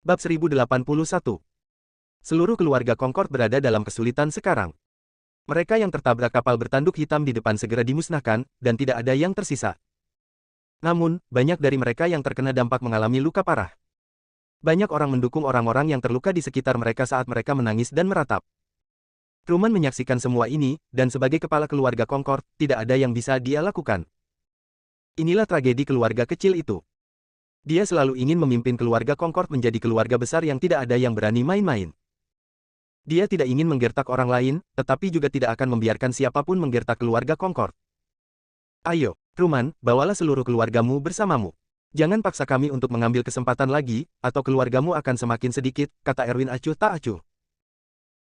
Bab 1081. Seluruh keluarga Concord berada dalam kesulitan sekarang. Mereka yang tertabrak kapal bertanduk hitam di depan segera dimusnahkan, dan tidak ada yang tersisa. Namun, banyak dari mereka yang terkena dampak mengalami luka parah. Banyak orang mendukung orang-orang yang terluka di sekitar mereka saat mereka menangis dan meratap. Truman menyaksikan semua ini, dan sebagai kepala keluarga Concord, tidak ada yang bisa dia lakukan. Inilah tragedi keluarga kecil itu. Dia selalu ingin memimpin keluarga Concord menjadi keluarga besar yang tidak ada yang berani main-main. Dia tidak ingin menggertak orang lain, tetapi juga tidak akan membiarkan siapapun menggertak keluarga Concord. Ayo, Truman, bawalah seluruh keluargamu bersamamu. Jangan paksa kami untuk mengambil kesempatan lagi, atau keluargamu akan semakin sedikit, kata Erwin acuh tak acuh.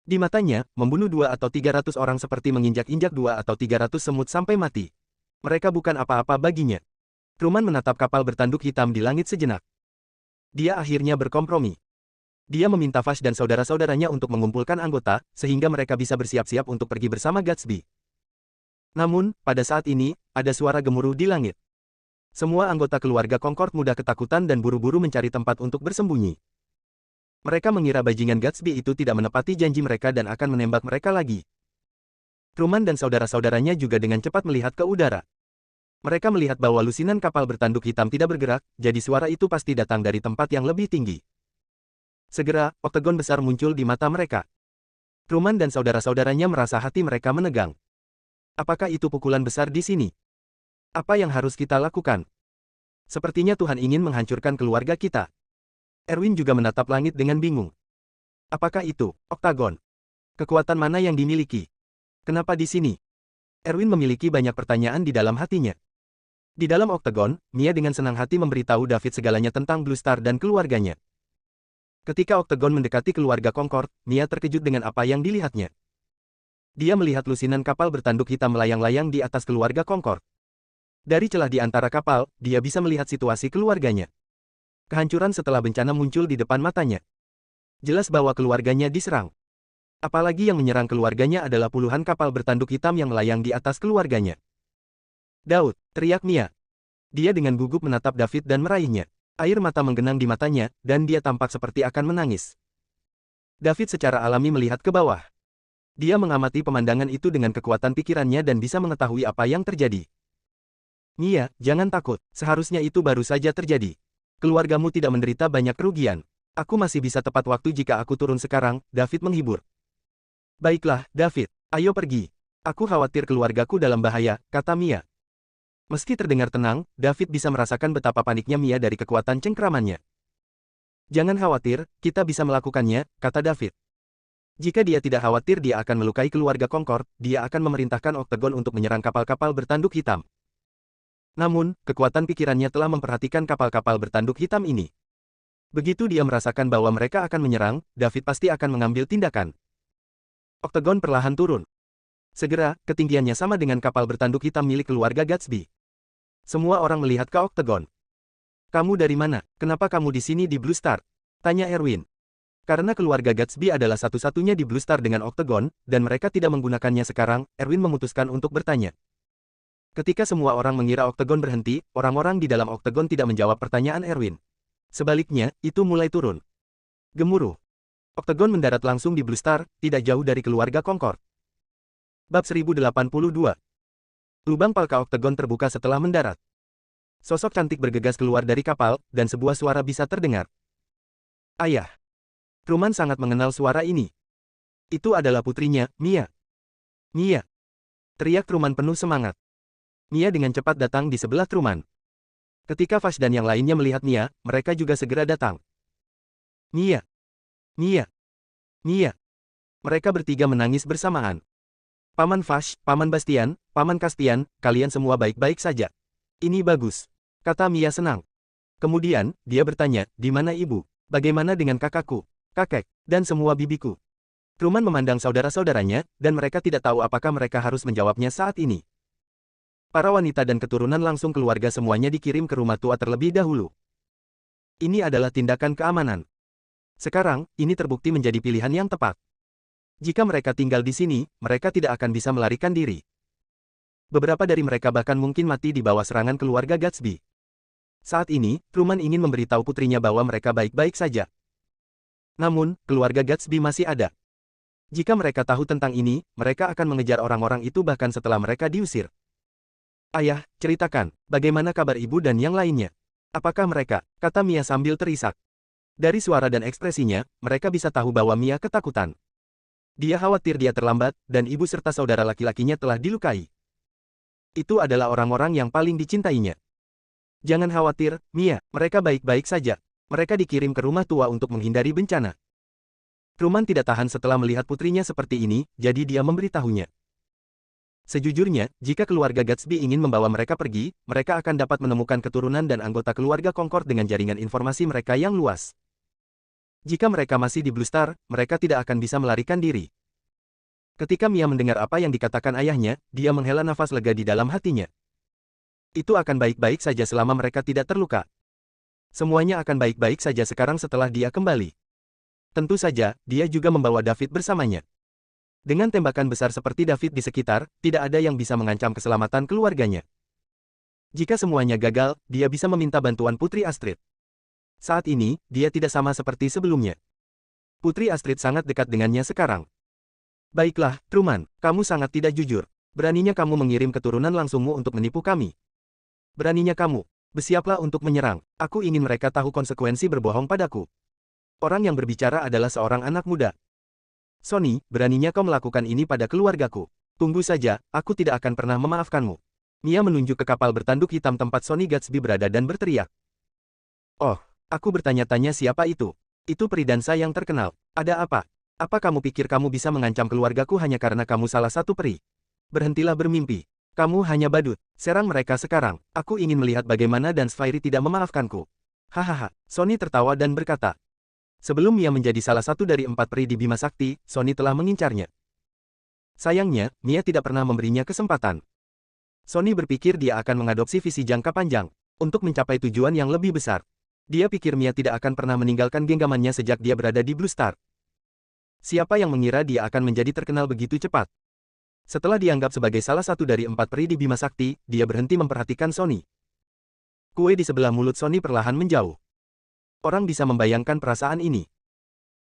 Di matanya, membunuh 2 atau 300 orang seperti menginjak-injak 2 atau 300 semut sampai mati. Mereka bukan apa-apa baginya. Truman menatap kapal bertanduk hitam di langit sejenak. Dia akhirnya berkompromi. Dia meminta Vash dan saudara-saudaranya untuk mengumpulkan anggota, sehingga mereka bisa bersiap-siap untuk pergi bersama Gatsby. Namun, pada saat ini, ada suara gemuruh di langit. Semua anggota keluarga Concord mudah ketakutan dan buru-buru mencari tempat untuk bersembunyi. Mereka mengira bajingan Gatsby itu tidak menepati janji mereka dan akan menembak mereka lagi. Truman dan saudara-saudaranya juga dengan cepat melihat ke udara. Mereka melihat bahwa lusinan kapal bertanduk hitam tidak bergerak, jadi suara itu pasti datang dari tempat yang lebih tinggi. Segera, oktagon besar muncul di mata mereka. Truman dan saudara-saudaranya merasa hati mereka menegang. Apakah itu pukulan besar di sini? Apa yang harus kita lakukan? Sepertinya Tuhan ingin menghancurkan keluarga kita. Erwin juga menatap langit dengan bingung. Apakah itu oktagon? Kekuatan mana yang dimiliki? Kenapa di sini? Erwin memiliki banyak pertanyaan di dalam hatinya. Di dalam oktagon, Mia dengan senang hati memberitahu David segalanya tentang Blue Star dan keluarganya. Ketika oktagon mendekati keluarga Concord, Mia terkejut dengan apa yang dilihatnya. Dia melihat lusinan kapal bertanduk hitam melayang-layang di atas keluarga Concord. Dari celah di antara kapal, dia bisa melihat situasi keluarganya. Kehancuran setelah bencana muncul di depan matanya. Jelas bahwa keluarganya diserang. Apalagi yang menyerang keluarganya adalah puluhan kapal bertanduk hitam yang melayang di atas keluarganya. Daud, teriak Mia. Dia dengan gugup menatap David dan meraihnya. Air mata menggenang di matanya, dan dia tampak seperti akan menangis. David secara alami melihat ke bawah. Dia mengamati pemandangan itu dengan kekuatan pikirannya dan bisa mengetahui apa yang terjadi. Mia, jangan takut, seharusnya itu baru saja terjadi. Keluargamu tidak menderita banyak kerugian. Aku masih bisa tepat waktu jika aku turun sekarang, David menghibur. Baiklah, David, ayo pergi. Aku khawatir keluargaku dalam bahaya, kata Mia. Meski terdengar tenang, David bisa merasakan betapa paniknya Mia dari kekuatan cengkramannya. Jangan khawatir, kita bisa melakukannya, kata David. Jika dia tidak khawatir dia akan melukai keluarga Concord, dia akan memerintahkan oktagon untuk menyerang kapal-kapal bertanduk hitam. Namun, kekuatan pikirannya telah memperhatikan kapal-kapal bertanduk hitam ini. Begitu dia merasakan bahwa mereka akan menyerang, David pasti akan mengambil tindakan. Oktagon perlahan turun. Segera, ketinggiannya sama dengan kapal bertanduk hitam milik keluarga Gatsby. Semua orang melihat ke oktagon. Kamu dari mana? Kenapa kamu di sini di Blue Star? Tanya Erwin. Karena keluarga Gatsby adalah satu-satunya di Blue Star dengan oktagon, dan mereka tidak menggunakannya sekarang, Erwin memutuskan untuk bertanya. Ketika semua orang mengira oktagon berhenti, orang-orang di dalam oktagon tidak menjawab pertanyaan Erwin. Sebaliknya, itu mulai turun. Gemuruh. Oktagon mendarat langsung di Blue Star, tidak jauh dari keluarga Concord. Bab 1082. Lubang palka oktagon terbuka setelah mendarat. Sosok cantik bergegas keluar dari kapal, dan sebuah suara bisa terdengar. Ayah. Truman sangat mengenal suara ini. Itu adalah putrinya, Mia. Mia. Teriak Truman penuh semangat. Mia dengan cepat datang di sebelah Truman. Ketika Vash dan yang lainnya melihat Mia, mereka juga segera datang. Mia. Mia. Mia. Mereka bertiga menangis bersamaan. Paman Vash, Paman Bastian, Paman Caspian, kalian semua baik-baik saja. Ini bagus, kata Mia senang. Kemudian, dia bertanya, di mana ibu? Bagaimana dengan kakakku, kakek, dan semua bibiku? Truman memandang saudara-saudaranya, dan mereka tidak tahu apakah mereka harus menjawabnya saat ini. Para wanita dan keturunan langsung keluarga semuanya dikirim ke rumah tua terlebih dahulu. Ini adalah tindakan keamanan. Sekarang, ini terbukti menjadi pilihan yang tepat. Jika mereka tinggal di sini, mereka tidak akan bisa melarikan diri. Beberapa dari mereka bahkan mungkin mati di bawah serangan keluarga Gatsby. Saat ini, Truman ingin memberitahu putrinya bahwa mereka baik-baik saja. Namun, keluarga Gatsby masih ada. Jika mereka tahu tentang ini, mereka akan mengejar orang-orang itu bahkan setelah mereka diusir. Ayah, ceritakan, bagaimana kabar ibu dan yang lainnya? Apakah mereka? Kata Mia sambil terisak. Dari suara dan ekspresinya, mereka bisa tahu bahwa Mia ketakutan. Dia khawatir dia terlambat, dan ibu serta saudara laki-lakinya telah dilukai. Itu adalah orang-orang yang paling dicintainya. Jangan khawatir, Mia, mereka baik-baik saja. Mereka dikirim ke rumah tua untuk menghindari bencana. Truman tidak tahan setelah melihat putrinya seperti ini, jadi dia memberitahunya. Sejujurnya, jika keluarga Gatsby ingin membawa mereka pergi, mereka akan dapat menemukan keturunan dan anggota keluarga Concord dengan jaringan informasi mereka yang luas. Jika mereka masih di Blue Star, mereka tidak akan bisa melarikan diri. Ketika Mia mendengar apa yang dikatakan ayahnya, dia menghela nafas lega di dalam hatinya. Itu akan baik-baik saja selama mereka tidak terluka. Semuanya akan baik-baik saja sekarang setelah dia kembali. Tentu saja, dia juga membawa David bersamanya. Dengan tembakan besar seperti David di sekitar, tidak ada yang bisa mengancam keselamatan keluarganya. Jika semuanya gagal, dia bisa meminta bantuan Putri Astrid. Saat ini, dia tidak sama seperti sebelumnya. Putri Astrid sangat dekat dengannya sekarang. Baiklah, Truman, kamu sangat tidak jujur. Beraninya kamu mengirim keturunan langsungmu untuk menipu kami. Beraninya kamu. Bersiaplah untuk menyerang. Aku ingin mereka tahu konsekuensi berbohong padaku. Orang yang berbicara adalah seorang anak muda. Sonny, beraninya kau melakukan ini pada keluargaku. Tunggu saja, aku tidak akan pernah memaafkanmu. Mia menunjuk ke kapal bertanduk hitam tempat Sonny Gatsby berada dan berteriak. Oh, aku bertanya-tanya siapa itu? Itu peri dansa yang terkenal. Ada apa? Apa kamu pikir kamu bisa mengancam keluargaku hanya karena kamu salah satu peri? Berhentilah bermimpi. Kamu hanya badut. Serang mereka sekarang. Aku ingin melihat bagaimana dan Spyri tidak memaafkanku. Hahaha. Sonny tertawa dan berkata. Sebelum Mia menjadi salah satu dari 4 peri di Bima Sakti, Sonny telah mengincarnya. Sayangnya, Mia tidak pernah memberinya kesempatan. Sonny berpikir dia akan mengadopsi visi jangka panjang untuk mencapai tujuan yang lebih besar. Dia pikir Mia tidak akan pernah meninggalkan genggamannya sejak dia berada di Blue Star. Siapa yang mengira dia akan menjadi terkenal begitu cepat? Setelah dianggap sebagai salah satu dari 4 peri di Bima Sakti, dia berhenti memperhatikan Sonny. Kue di sebelah mulut Sonny perlahan menjauh. Orang bisa membayangkan perasaan ini.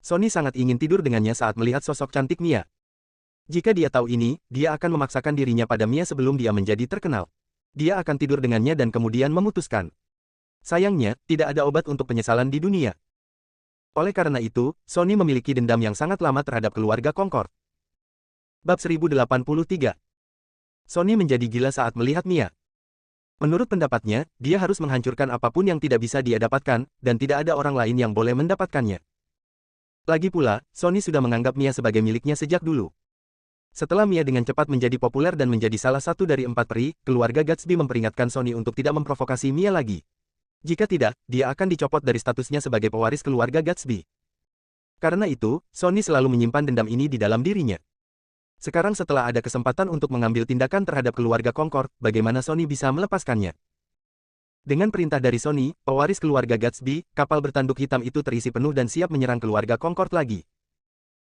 Sonny sangat ingin tidur dengannya saat melihat sosok cantik Mia. Jika dia tahu ini, dia akan memaksakan dirinya pada Mia sebelum dia menjadi terkenal. Dia akan tidur dengannya dan kemudian memutuskan. Sayangnya, tidak ada obat untuk penyesalan di dunia. Oleh karena itu, Sonny memiliki dendam yang sangat lama terhadap keluarga Concord. Bab 1083. Sonny menjadi gila saat melihat Mia. Menurut pendapatnya, dia harus menghancurkan apapun yang tidak bisa dia dapatkan, dan tidak ada orang lain yang boleh mendapatkannya. Lagi pula, Sonny sudah menganggap Mia sebagai miliknya sejak dulu. Setelah Mia dengan cepat menjadi populer dan menjadi salah satu dari 4 peri, keluarga Gatsby memperingatkan Sonny untuk tidak memprovokasi Mia lagi. Jika tidak, dia akan dicopot dari statusnya sebagai pewaris keluarga Gatsby. Karena itu, Sonny selalu menyimpan dendam ini di dalam dirinya. Sekarang setelah ada kesempatan untuk mengambil tindakan terhadap keluarga Concord, bagaimana Sonny bisa melepaskannya? Dengan perintah dari Sonny, pewaris keluarga Gatsby, kapal bertanduk hitam itu terisi penuh dan siap menyerang keluarga Concord lagi.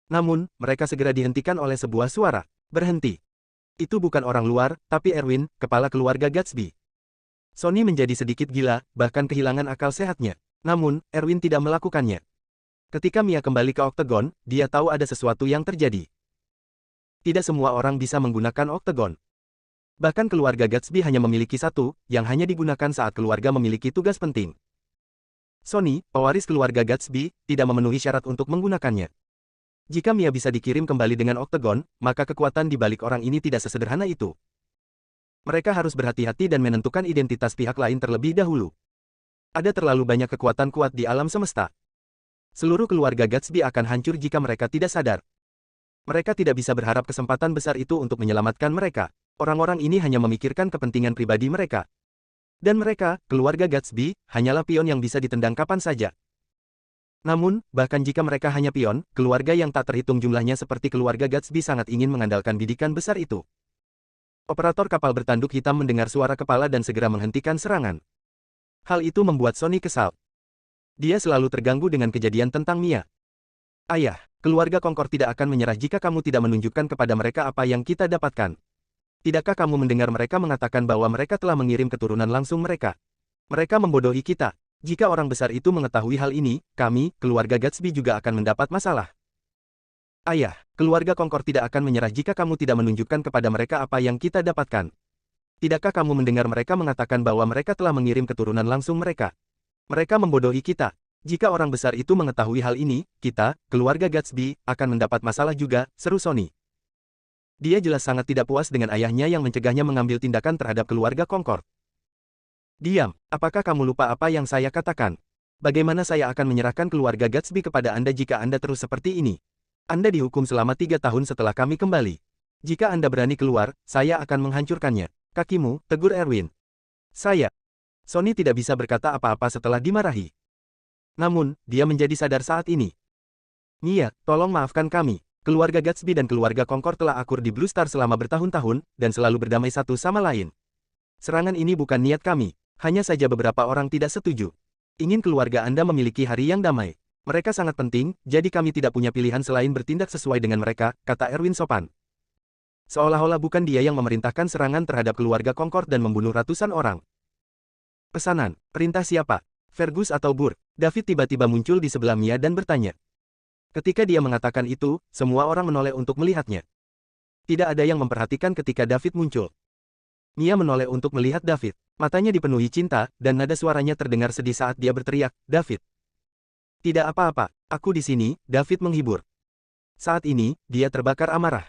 Namun, mereka segera dihentikan oleh sebuah suara. Berhenti. Itu bukan orang luar, tapi Erwin, kepala keluarga Gatsby. Sonny menjadi sedikit gila, bahkan kehilangan akal sehatnya. Namun, Erwin tidak melakukannya. Ketika Mia kembali ke Oktagon, dia tahu ada sesuatu yang terjadi. Tidak semua orang bisa menggunakan Oktagon. Bahkan keluarga Gatsby hanya memiliki satu, yang hanya digunakan saat keluarga memiliki tugas penting. Sonny, pewaris keluarga Gatsby, tidak memenuhi syarat untuk menggunakannya. Jika Mia bisa dikirim kembali dengan Oktagon, maka kekuatan di balik orang ini tidak sesederhana itu. Mereka harus berhati-hati dan menentukan identitas pihak lain terlebih dahulu. Ada terlalu banyak kekuatan kuat di alam semesta. Seluruh keluarga Gatsby akan hancur jika mereka tidak sadar. Mereka tidak bisa berharap kesempatan besar itu untuk menyelamatkan mereka. Orang-orang ini hanya memikirkan kepentingan pribadi mereka. Dan mereka, keluarga Gatsby, hanyalah pion yang bisa ditendang kapan saja. Namun, bahkan jika mereka hanya pion, keluarga yang tak terhitung jumlahnya seperti keluarga Gatsby sangat ingin mengandalkan bidikan besar itu. Operator kapal bertanduk hitam mendengar suara kepala dan segera menghentikan serangan. Hal itu membuat Sonny kesal. Dia selalu terganggu dengan kejadian tentang Mia. Ayah, keluarga Concord tidak akan menyerah jika kamu tidak menunjukkan kepada mereka apa yang kita dapatkan. Tidakkah kamu mendengar mereka mengatakan bahwa mereka telah mengirim keturunan langsung mereka? Mereka membodohi kita. Jika orang besar itu mengetahui hal ini, kami, keluarga Gatsby juga akan mendapat masalah. Ayah, keluarga Concord tidak akan menyerah jika kamu tidak menunjukkan kepada mereka apa yang kita dapatkan. Tidakkah kamu mendengar mereka mengatakan bahwa mereka telah mengirim keturunan langsung mereka? Mereka membodohi kita. Jika orang besar itu mengetahui hal ini, kita, keluarga Gatsby, akan mendapat masalah juga, seru Sony. Dia jelas sangat tidak puas dengan ayahnya yang mencegahnya mengambil tindakan terhadap keluarga Concord. Diam, apakah kamu lupa apa yang saya katakan? Bagaimana saya akan menyerahkan keluarga Gatsby kepada Anda jika Anda terus seperti ini? Anda dihukum selama 3 tahun setelah kami kembali. Jika Anda berani keluar, saya akan menghancurkannya. Kakimu, tegur Erwin. Saya. Sony tidak bisa berkata apa-apa setelah dimarahi. Namun, dia menjadi sadar saat ini. Mia, tolong maafkan kami. Keluarga Gatsby dan keluarga Concord telah akur di Blue Star selama bertahun-tahun, dan selalu berdamai satu sama lain. Serangan ini bukan niat kami, hanya saja beberapa orang tidak setuju. Ingin keluarga Anda memiliki hari yang damai. Mereka sangat penting, jadi kami tidak punya pilihan selain bertindak sesuai dengan mereka, kata Erwin sopan. Seolah-olah bukan dia yang memerintahkan serangan terhadap keluarga Concord dan membunuh ratusan orang. Pesanan, perintah siapa? Fergus atau Burr? David tiba-tiba muncul di sebelah Mia dan bertanya. Ketika dia mengatakan itu, semua orang menoleh untuk melihatnya. Tidak ada yang memperhatikan ketika David muncul. Mia menoleh untuk melihat David. Matanya dipenuhi cinta, dan nada suaranya terdengar sedih saat dia berteriak, David. Tidak apa-apa, aku di sini, David menghibur. Saat ini, dia terbakar amarah.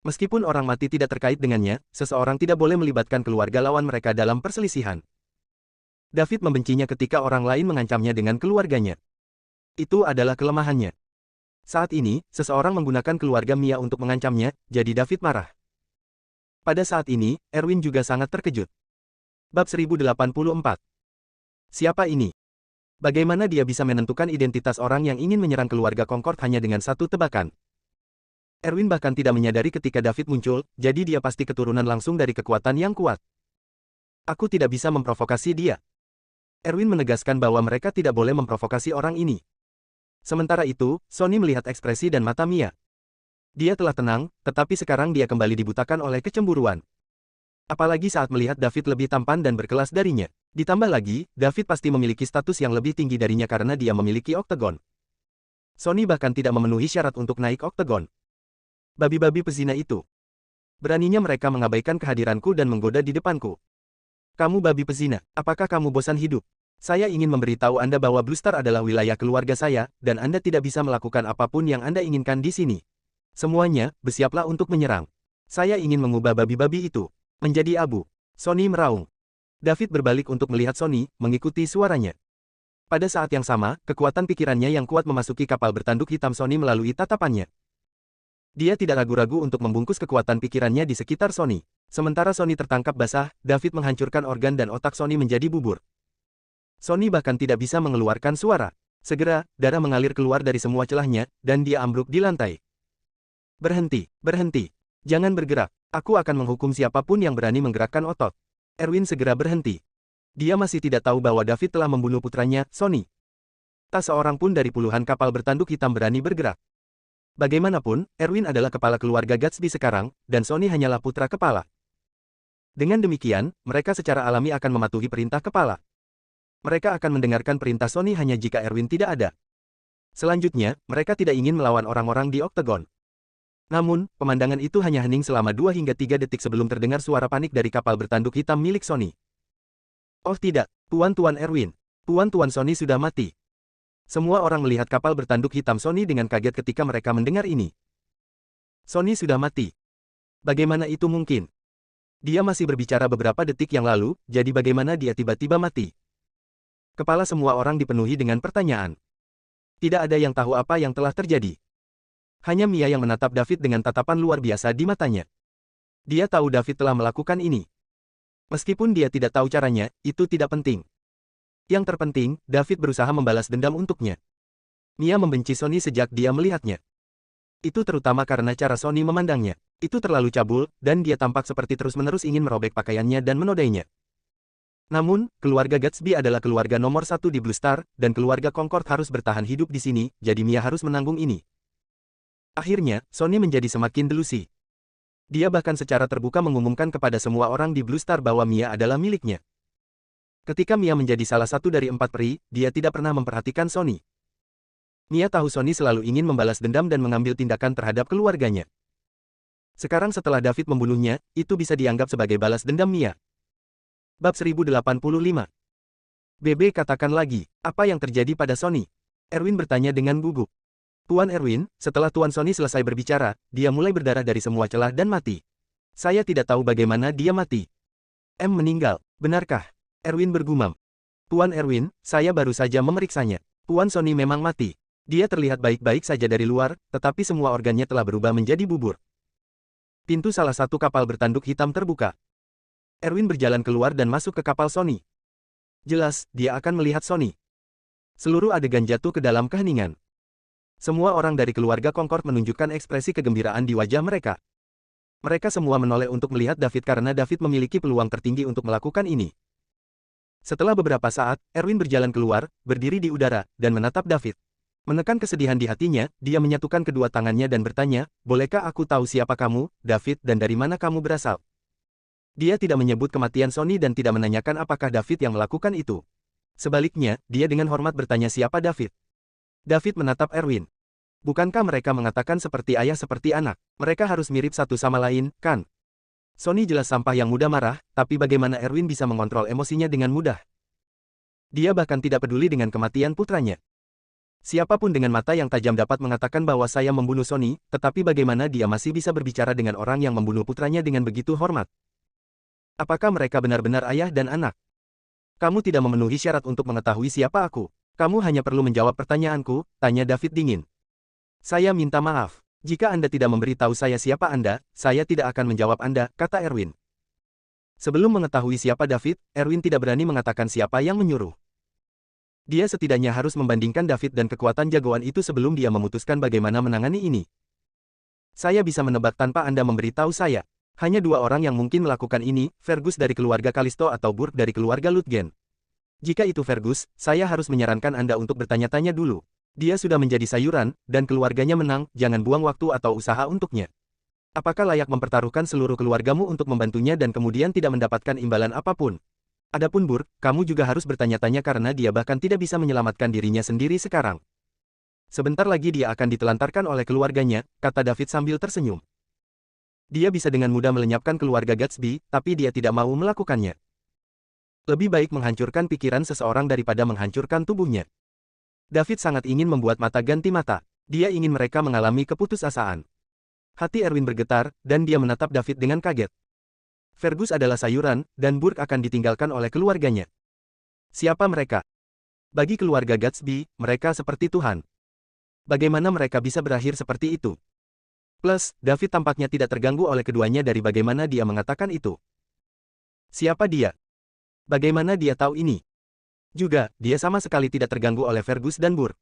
Meskipun orang mati tidak terkait dengannya, seseorang tidak boleh melibatkan keluarga lawan mereka dalam perselisihan. David membencinya ketika orang lain mengancamnya dengan keluarganya. Itu adalah kelemahannya. Saat ini, seseorang menggunakan keluarga Mia untuk mengancamnya, jadi David marah. Pada saat ini, Erwin juga sangat terkejut. Bab 1084. Siapa ini? Bagaimana dia bisa menentukan identitas orang yang ingin menyerang keluarga Concord hanya dengan satu tebakan? Erwin bahkan tidak menyadari ketika David muncul, jadi dia pasti keturunan langsung dari kekuatan yang kuat. Aku tidak bisa memprovokasi dia. Erwin menegaskan bahwa mereka tidak boleh memprovokasi orang ini. Sementara itu, Sony melihat ekspresi dan mata Mia. Dia telah tenang, tetapi sekarang dia kembali dibutakan oleh kecemburuan. Apalagi saat melihat David lebih tampan dan berkelas darinya. Ditambah lagi, David pasti memiliki status yang lebih tinggi darinya karena dia memiliki oktagon. Sony bahkan tidak memenuhi syarat untuk naik oktagon. Babi-babi pezina itu. Beraninya mereka mengabaikan kehadiranku dan menggoda di depanku. Kamu babi pezina, apakah kamu bosan hidup? Saya ingin memberitahu Anda bahwa Blue Star adalah wilayah keluarga saya, dan Anda tidak bisa melakukan apapun yang Anda inginkan di sini. Semuanya, bersiaplah untuk menyerang. Saya ingin mengubah babi-babi itu menjadi abu. Sony meraung. David berbalik untuk melihat Sony, mengikuti suaranya. Pada saat yang sama, kekuatan pikirannya yang kuat memasuki kapal bertanduk hitam Sony melalui tatapannya. Dia tidak ragu-ragu untuk membungkus kekuatan pikirannya di sekitar Sony. Sementara Sony tertangkap basah, David menghancurkan organ dan otak Sony menjadi bubur. Sony bahkan tidak bisa mengeluarkan suara. Segera, darah mengalir keluar dari semua celahnya, dan dia ambruk di lantai. Berhenti, berhenti. Jangan bergerak. Aku akan menghukum siapapun yang berani menggerakkan otot. Erwin segera berhenti. Dia masih tidak tahu bahwa David telah membunuh putranya, Sony. Tak seorang pun dari puluhan kapal bertanduk hitam berani bergerak. Bagaimanapun, Erwin adalah kepala keluarga Gatsby sekarang, dan Sony hanyalah putra kepala. Dengan demikian, mereka secara alami akan mematuhi perintah kepala. Mereka akan mendengarkan perintah Sony hanya jika Erwin tidak ada. Selanjutnya, mereka tidak ingin melawan orang-orang di oktagon. Namun, pemandangan itu hanya hening selama 2 hingga 3 detik sebelum terdengar suara panik dari kapal bertanduk hitam milik Sony. Oh tidak, Tuan-Tuan Erwin. Tuan-Tuan Sony sudah mati. Semua orang melihat kapal bertanduk hitam Sony dengan kaget ketika mereka mendengar ini. Sony sudah mati. Bagaimana itu mungkin? Dia masih berbicara beberapa detik yang lalu, jadi bagaimana dia tiba-tiba mati? Kepala semua orang dipenuhi dengan pertanyaan. Tidak ada yang tahu apa yang telah terjadi. Hanya Mia yang menatap David dengan tatapan luar biasa di matanya. Dia tahu David telah melakukan ini. Meskipun dia tidak tahu caranya, itu tidak penting. Yang terpenting, David berusaha membalas dendam untuknya. Mia membenci Sony sejak dia melihatnya. Itu terutama karena cara Sony memandangnya. Itu terlalu cabul, dan dia tampak seperti terus-menerus ingin merobek pakaiannya dan menodainya. Namun, keluarga Gatsby adalah keluarga nomor 1 di Blue Star, dan keluarga Concord harus bertahan hidup di sini, jadi Mia harus menanggung ini. Akhirnya, Sony menjadi semakin delusi. Dia bahkan secara terbuka mengumumkan kepada semua orang di Blue Star bahwa Mia adalah miliknya. Ketika Mia menjadi salah satu dari 4 peri, dia tidak pernah memperhatikan Sonny. Mia tahu Sonny selalu ingin membalas dendam dan mengambil tindakan terhadap keluarganya. Sekarang setelah David membunuhnya, itu bisa dianggap sebagai balas dendam Mia. Bab 1085. BB katakan lagi, apa yang terjadi pada Sonny? Erwin bertanya dengan gugup. Tuan Erwin, setelah Tuan Sonny selesai berbicara, dia mulai berdarah dari semua celah dan mati. Saya tidak tahu bagaimana dia mati. M meninggal, benarkah? Erwin bergumam. Tuan Erwin, saya baru saja memeriksanya. Tuan Sonny memang mati. Dia terlihat baik-baik saja dari luar, tetapi semua organnya telah berubah menjadi bubur. Pintu salah satu kapal bertanduk hitam terbuka. Erwin berjalan keluar dan masuk ke kapal Sonny. Jelas, dia akan melihat Sonny. Seluruh adegan jatuh ke dalam keheningan. Semua orang dari keluarga Concord menunjukkan ekspresi kegembiraan di wajah mereka. Mereka semua menoleh untuk melihat David karena David memiliki peluang tertinggi untuk melakukan ini. Setelah beberapa saat, Erwin berjalan keluar, berdiri di udara, dan menatap David. Menekan kesedihan di hatinya, dia menyatukan kedua tangannya dan bertanya, bolehkah aku tahu siapa kamu, David, dan dari mana kamu berasal? Dia tidak menyebut kematian Sonny dan tidak menanyakan apakah David yang melakukan itu. Sebaliknya, dia dengan hormat bertanya siapa David. David menatap Erwin. Bukankah mereka mengatakan seperti ayah seperti anak? Mereka harus mirip satu sama lain, kan? Sonny jelas sampah yang mudah marah, tapi bagaimana Erwin bisa mengontrol emosinya dengan mudah? Dia bahkan tidak peduli dengan kematian putranya. Siapapun dengan mata yang tajam dapat mengatakan bahwa saya membunuh Sonny, tetapi bagaimana dia masih bisa berbicara dengan orang yang membunuh putranya dengan begitu hormat? Apakah mereka benar-benar ayah dan anak? Kamu tidak memenuhi syarat untuk mengetahui siapa aku. Kamu hanya perlu menjawab pertanyaanku, tanya David dingin. Saya minta maaf. Jika Anda tidak memberitahu saya siapa Anda, saya tidak akan menjawab Anda, kata Erwin. Sebelum mengetahui siapa David, Erwin tidak berani mengatakan siapa yang menyuruh. Dia setidaknya harus membandingkan David dan kekuatan jagoan itu sebelum dia memutuskan bagaimana menangani ini. Saya bisa menebak tanpa Anda memberitahu saya. Hanya 2 orang yang mungkin melakukan ini, Fergus dari keluarga Kalisto atau Burke dari keluarga Lutgen. Jika itu Fergus, saya harus menyarankan Anda untuk bertanya-tanya dulu. Dia sudah menjadi sayuran, dan keluarganya menang, jangan buang waktu atau usaha untuknya. Apakah layak mempertaruhkan seluruh keluargamu untuk membantunya dan kemudian tidak mendapatkan imbalan apapun? Adapun Burke, kamu juga harus bertanya-tanya karena dia bahkan tidak bisa menyelamatkan dirinya sendiri sekarang. Sebentar lagi dia akan ditelantarkan oleh keluarganya, kata David sambil tersenyum. Dia bisa dengan mudah melenyapkan keluarga Gatsby, tapi dia tidak mau melakukannya. Lebih baik menghancurkan pikiran seseorang daripada menghancurkan tubuhnya. David sangat ingin membuat mata ganti mata. Dia ingin mereka mengalami keputusasaan. Hati Erwin bergetar, dan dia menatap David dengan kaget. Fergus adalah sayuran, dan Burke akan ditinggalkan oleh keluarganya. Siapa mereka? Bagi keluarga Gatsby, mereka seperti Tuhan. Bagaimana mereka bisa berakhir seperti itu? Plus, David tampaknya tidak terganggu oleh keduanya dari bagaimana dia mengatakan itu. Siapa dia? Bagaimana dia tahu ini? Juga, dia sama sekali tidak terganggu oleh Fergus dan Burke.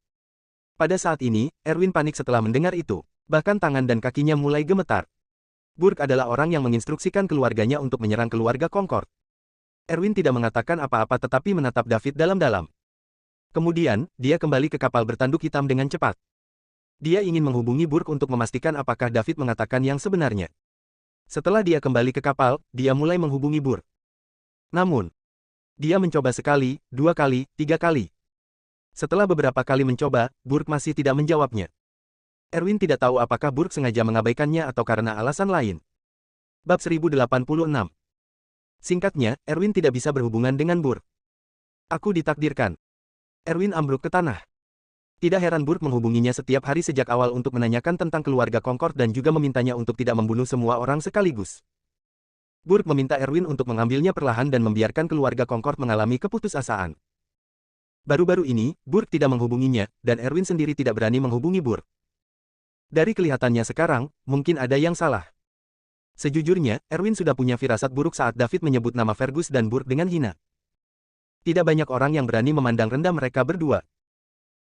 Pada saat ini, Erwin panik setelah mendengar itu. Bahkan tangan dan kakinya mulai gemetar. Burke adalah orang yang menginstruksikan keluarganya untuk menyerang keluarga Concord. Erwin tidak mengatakan apa-apa tetapi menatap David dalam-dalam. Kemudian, dia kembali ke kapal bertanduk hitam dengan cepat. Dia ingin menghubungi Burke untuk memastikan apakah David mengatakan yang sebenarnya. Setelah dia kembali ke kapal, dia mulai menghubungi Burke. Namun, dia mencoba sekali, 2 kali, 3 kali. Setelah beberapa kali mencoba, Burke masih tidak menjawabnya. Erwin tidak tahu apakah Burke sengaja mengabaikannya atau karena alasan lain. Bab 1086. Singkatnya, Erwin tidak bisa berhubungan dengan Burke. Aku ditakdirkan. Erwin ambruk ke tanah. Tidak heran Burke menghubunginya setiap hari sejak awal untuk menanyakan tentang keluarga Concord dan juga memintanya untuk tidak membunuh semua orang sekaligus. Burke meminta Erwin untuk mengambilnya perlahan dan membiarkan keluarga Concord mengalami keputusasaan. Baru-baru ini, Burke tidak menghubunginya, dan Erwin sendiri tidak berani menghubungi Burke. Dari kelihatannya sekarang, mungkin ada yang salah. Sejujurnya, Erwin sudah punya firasat buruk saat David menyebut nama Fergus dan Burke dengan hina. Tidak banyak orang yang berani memandang rendah mereka berdua.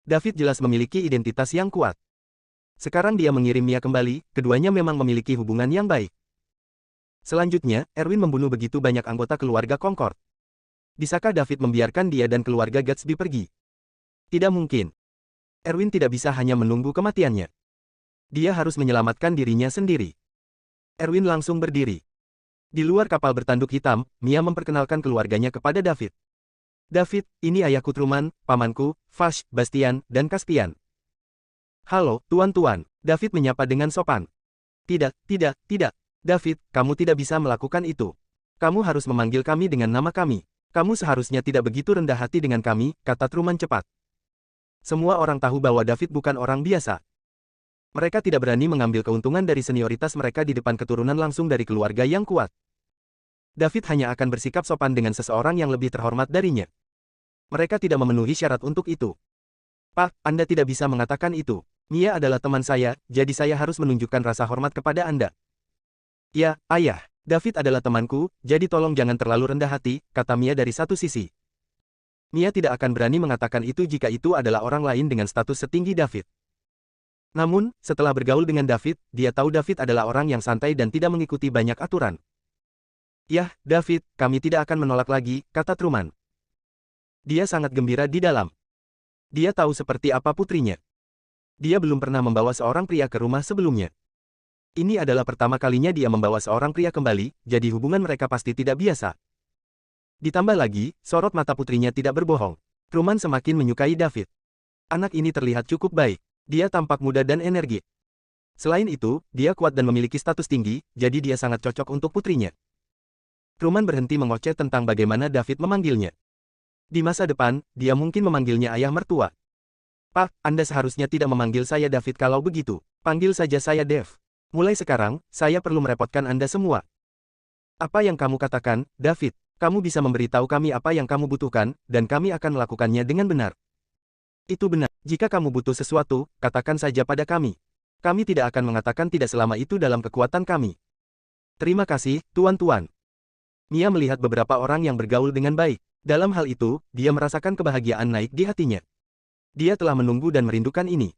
David jelas memiliki identitas yang kuat. Sekarang dia mengirim Mia kembali, keduanya memang memiliki hubungan yang baik. Selanjutnya, Erwin membunuh begitu banyak anggota keluarga Concord. Bisakah David membiarkan dia dan keluarga Gatsby pergi? Tidak mungkin. Erwin tidak bisa hanya menunggu kematiannya. Dia harus menyelamatkan dirinya sendiri. Erwin langsung berdiri. Di luar kapal bertanduk hitam, Mia memperkenalkan keluarganya kepada David. David, ini ayahku Truman, pamanku, Vash, Bastian, dan Caspian. Halo, tuan-tuan. David menyapa dengan sopan. Tidak, tidak, tidak. David, kamu tidak bisa melakukan itu. Kamu harus memanggil kami dengan nama kami. Kamu seharusnya tidak begitu rendah hati dengan kami, kata Truman cepat. Semua orang tahu bahwa David bukan orang biasa. Mereka tidak berani mengambil keuntungan dari senioritas mereka di depan keturunan langsung dari keluarga yang kuat. David hanya akan bersikap sopan dengan seseorang yang lebih terhormat darinya. Mereka tidak memenuhi syarat untuk itu. Pak, Anda tidak bisa mengatakan itu. Mia adalah teman saya, jadi saya harus menunjukkan rasa hormat kepada Anda. Ya, ayah. David adalah temanku, jadi tolong jangan terlalu rendah hati, kata Mia dari satu sisi. Mia tidak akan berani mengatakan itu jika itu adalah orang lain dengan status setinggi David. Namun, setelah bergaul dengan David, dia tahu David adalah orang yang santai dan tidak mengikuti banyak aturan. Yah, David, kami tidak akan menolak lagi, kata Truman. Dia sangat gembira di dalam. Dia tahu seperti apa putrinya. Dia belum pernah membawa seorang pria ke rumah sebelumnya. Ini adalah pertama kalinya dia membawa seorang pria kembali, jadi hubungan mereka pasti tidak biasa. Ditambah lagi, sorot mata putrinya tidak berbohong. Truman semakin menyukai David. Anak ini terlihat cukup baik. Dia tampak muda dan energi. Selain itu, dia kuat dan memiliki status tinggi, jadi dia sangat cocok untuk putrinya. Truman berhenti mengoceh tentang bagaimana David memanggilnya. Di masa depan, dia mungkin memanggilnya ayah mertua. Pak, Anda seharusnya tidak memanggil saya David kalau begitu. Panggil saja saya Dev. Mulai sekarang, saya perlu merepotkan Anda semua. Apa yang kamu katakan, David? Kamu bisa memberitahu kami apa yang kamu butuhkan, dan kami akan melakukannya dengan benar. Itu benar. Jika kamu butuh sesuatu, katakan saja pada kami. Kami tidak akan mengatakan tidak selama itu dalam kekuatan kami. Terima kasih, tuan-tuan. Mia melihat beberapa orang yang bergaul dengan baik. Dalam hal itu, dia merasakan kebahagiaan naik di hatinya. Dia telah menunggu dan merindukan ini.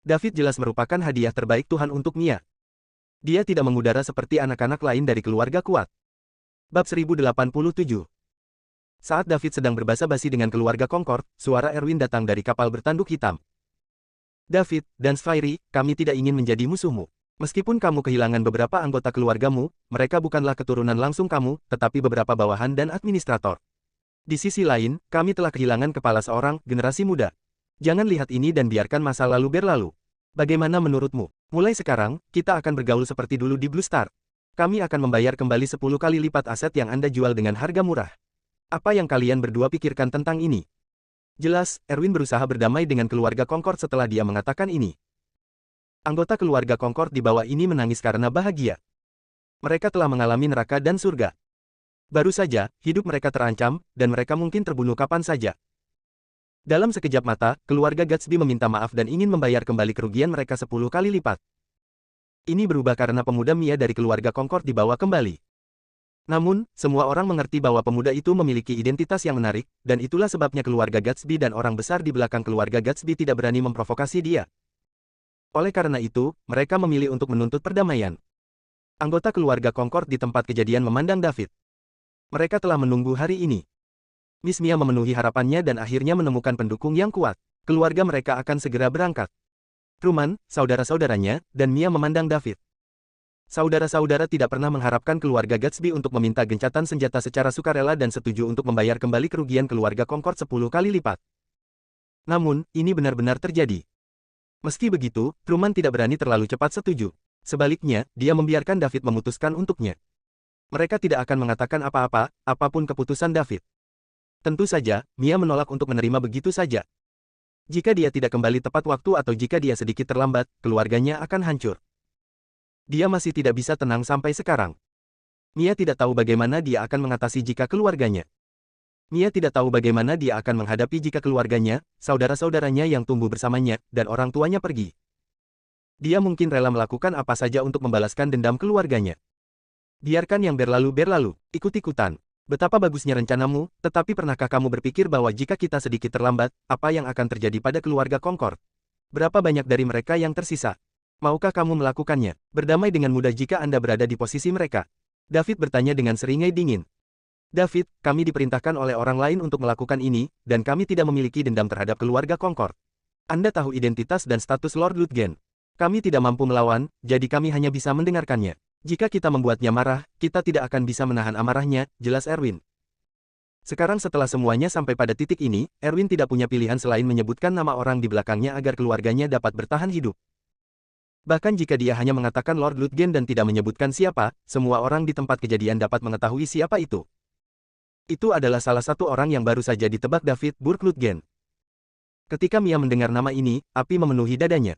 David jelas merupakan hadiah terbaik Tuhan untuk Mia. Dia tidak mengudara seperti anak-anak lain dari keluarga kuat. Bab 1087. Saat David sedang berbasa-basi dengan keluarga Concord, suara Erwin datang dari kapal bertanduk hitam. David dan Sphairy, kami tidak ingin menjadi musuhmu. Meskipun kamu kehilangan beberapa anggota keluargamu, mereka bukanlah keturunan langsung kamu, tetapi beberapa bawahan dan administrator. Di sisi lain, kami telah kehilangan kepala seorang generasi muda. Jangan lihat ini dan biarkan masa lalu berlalu. Bagaimana menurutmu? Mulai sekarang, kita akan bergaul seperti dulu di Blue Star. Kami akan membayar kembali 10 kali lipat aset yang Anda jual dengan harga murah. Apa yang kalian berdua pikirkan tentang ini? Jelas, Erwin berusaha berdamai dengan keluarga Concord setelah dia mengatakan ini. Anggota keluarga Concord di bawah ini menangis karena bahagia. Mereka telah mengalami neraka dan surga. Baru saja, hidup mereka terancam, dan mereka mungkin terbunuh kapan saja. Dalam sekejap mata, keluarga Gatsby meminta maaf dan ingin membayar kembali kerugian mereka 10 kali lipat. Ini berubah karena pemuda Mia dari keluarga Concord dibawa kembali. Namun, semua orang mengerti bahwa pemuda itu memiliki identitas yang menarik, dan itulah sebabnya keluarga Gatsby dan orang besar di belakang keluarga Gatsby tidak berani memprovokasi dia. Oleh karena itu, mereka memilih untuk menuntut perdamaian. Anggota keluarga Concord di tempat kejadian memandang David. Mereka telah menunggu hari ini. Miss Mia memenuhi harapannya dan akhirnya menemukan pendukung yang kuat. Keluarga mereka akan segera berangkat. Truman, saudara-saudaranya, dan Mia memandang David. Saudara-saudara tidak pernah mengharapkan keluarga Gatsby untuk meminta gencatan senjata secara sukarela dan setuju untuk membayar kembali kerugian keluarga Concord 10 kali lipat. Namun, ini benar-benar terjadi. Meski begitu, Truman tidak berani terlalu cepat setuju. Sebaliknya, dia membiarkan David memutuskan untuknya. Mereka tidak akan mengatakan apa-apa, apapun keputusan David. Tentu saja, Mia menolak untuk menerima begitu saja. Jika dia tidak kembali tepat waktu atau jika dia sedikit terlambat, keluarganya akan hancur. Dia masih tidak bisa tenang sampai sekarang. Mia tidak tahu bagaimana dia akan mengatasi jika keluarganya. Mia tidak tahu bagaimana dia akan menghadapi jika keluarganya, saudara-saudaranya yang tumbuh bersamanya, dan orang tuanya pergi. Dia mungkin rela melakukan apa saja untuk membalaskan dendam keluarganya. Biarkan yang berlalu, ikut-ikutan. Betapa bagusnya rencanamu, tetapi pernahkah kamu berpikir bahwa jika kita sedikit terlambat, apa yang akan terjadi pada keluarga Concord? Berapa banyak dari mereka yang tersisa? Maukah kamu melakukannya? Berdamai dengan mudah jika Anda berada di posisi mereka. David bertanya dengan seringai dingin. David, kami diperintahkan oleh orang lain untuk melakukan ini, dan kami tidak memiliki dendam terhadap keluarga Concord. Anda tahu identitas dan status Lord Ludgen. Kami tidak mampu melawan, jadi kami hanya bisa mendengarkannya. Jika kita membuatnya marah, kita tidak akan bisa menahan amarahnya, jelas Erwin. Sekarang setelah semuanya sampai pada titik ini, Erwin tidak punya pilihan selain menyebutkan nama orang di belakangnya agar keluarganya dapat bertahan hidup. Bahkan jika dia hanya mengatakan Lord Ludgen dan tidak menyebutkan siapa, semua orang di tempat kejadian dapat mengetahui siapa itu. Itu adalah salah satu orang yang baru saja ditebak David, Burke Ludgen. Ketika Mia mendengar nama ini, api memenuhi dadanya.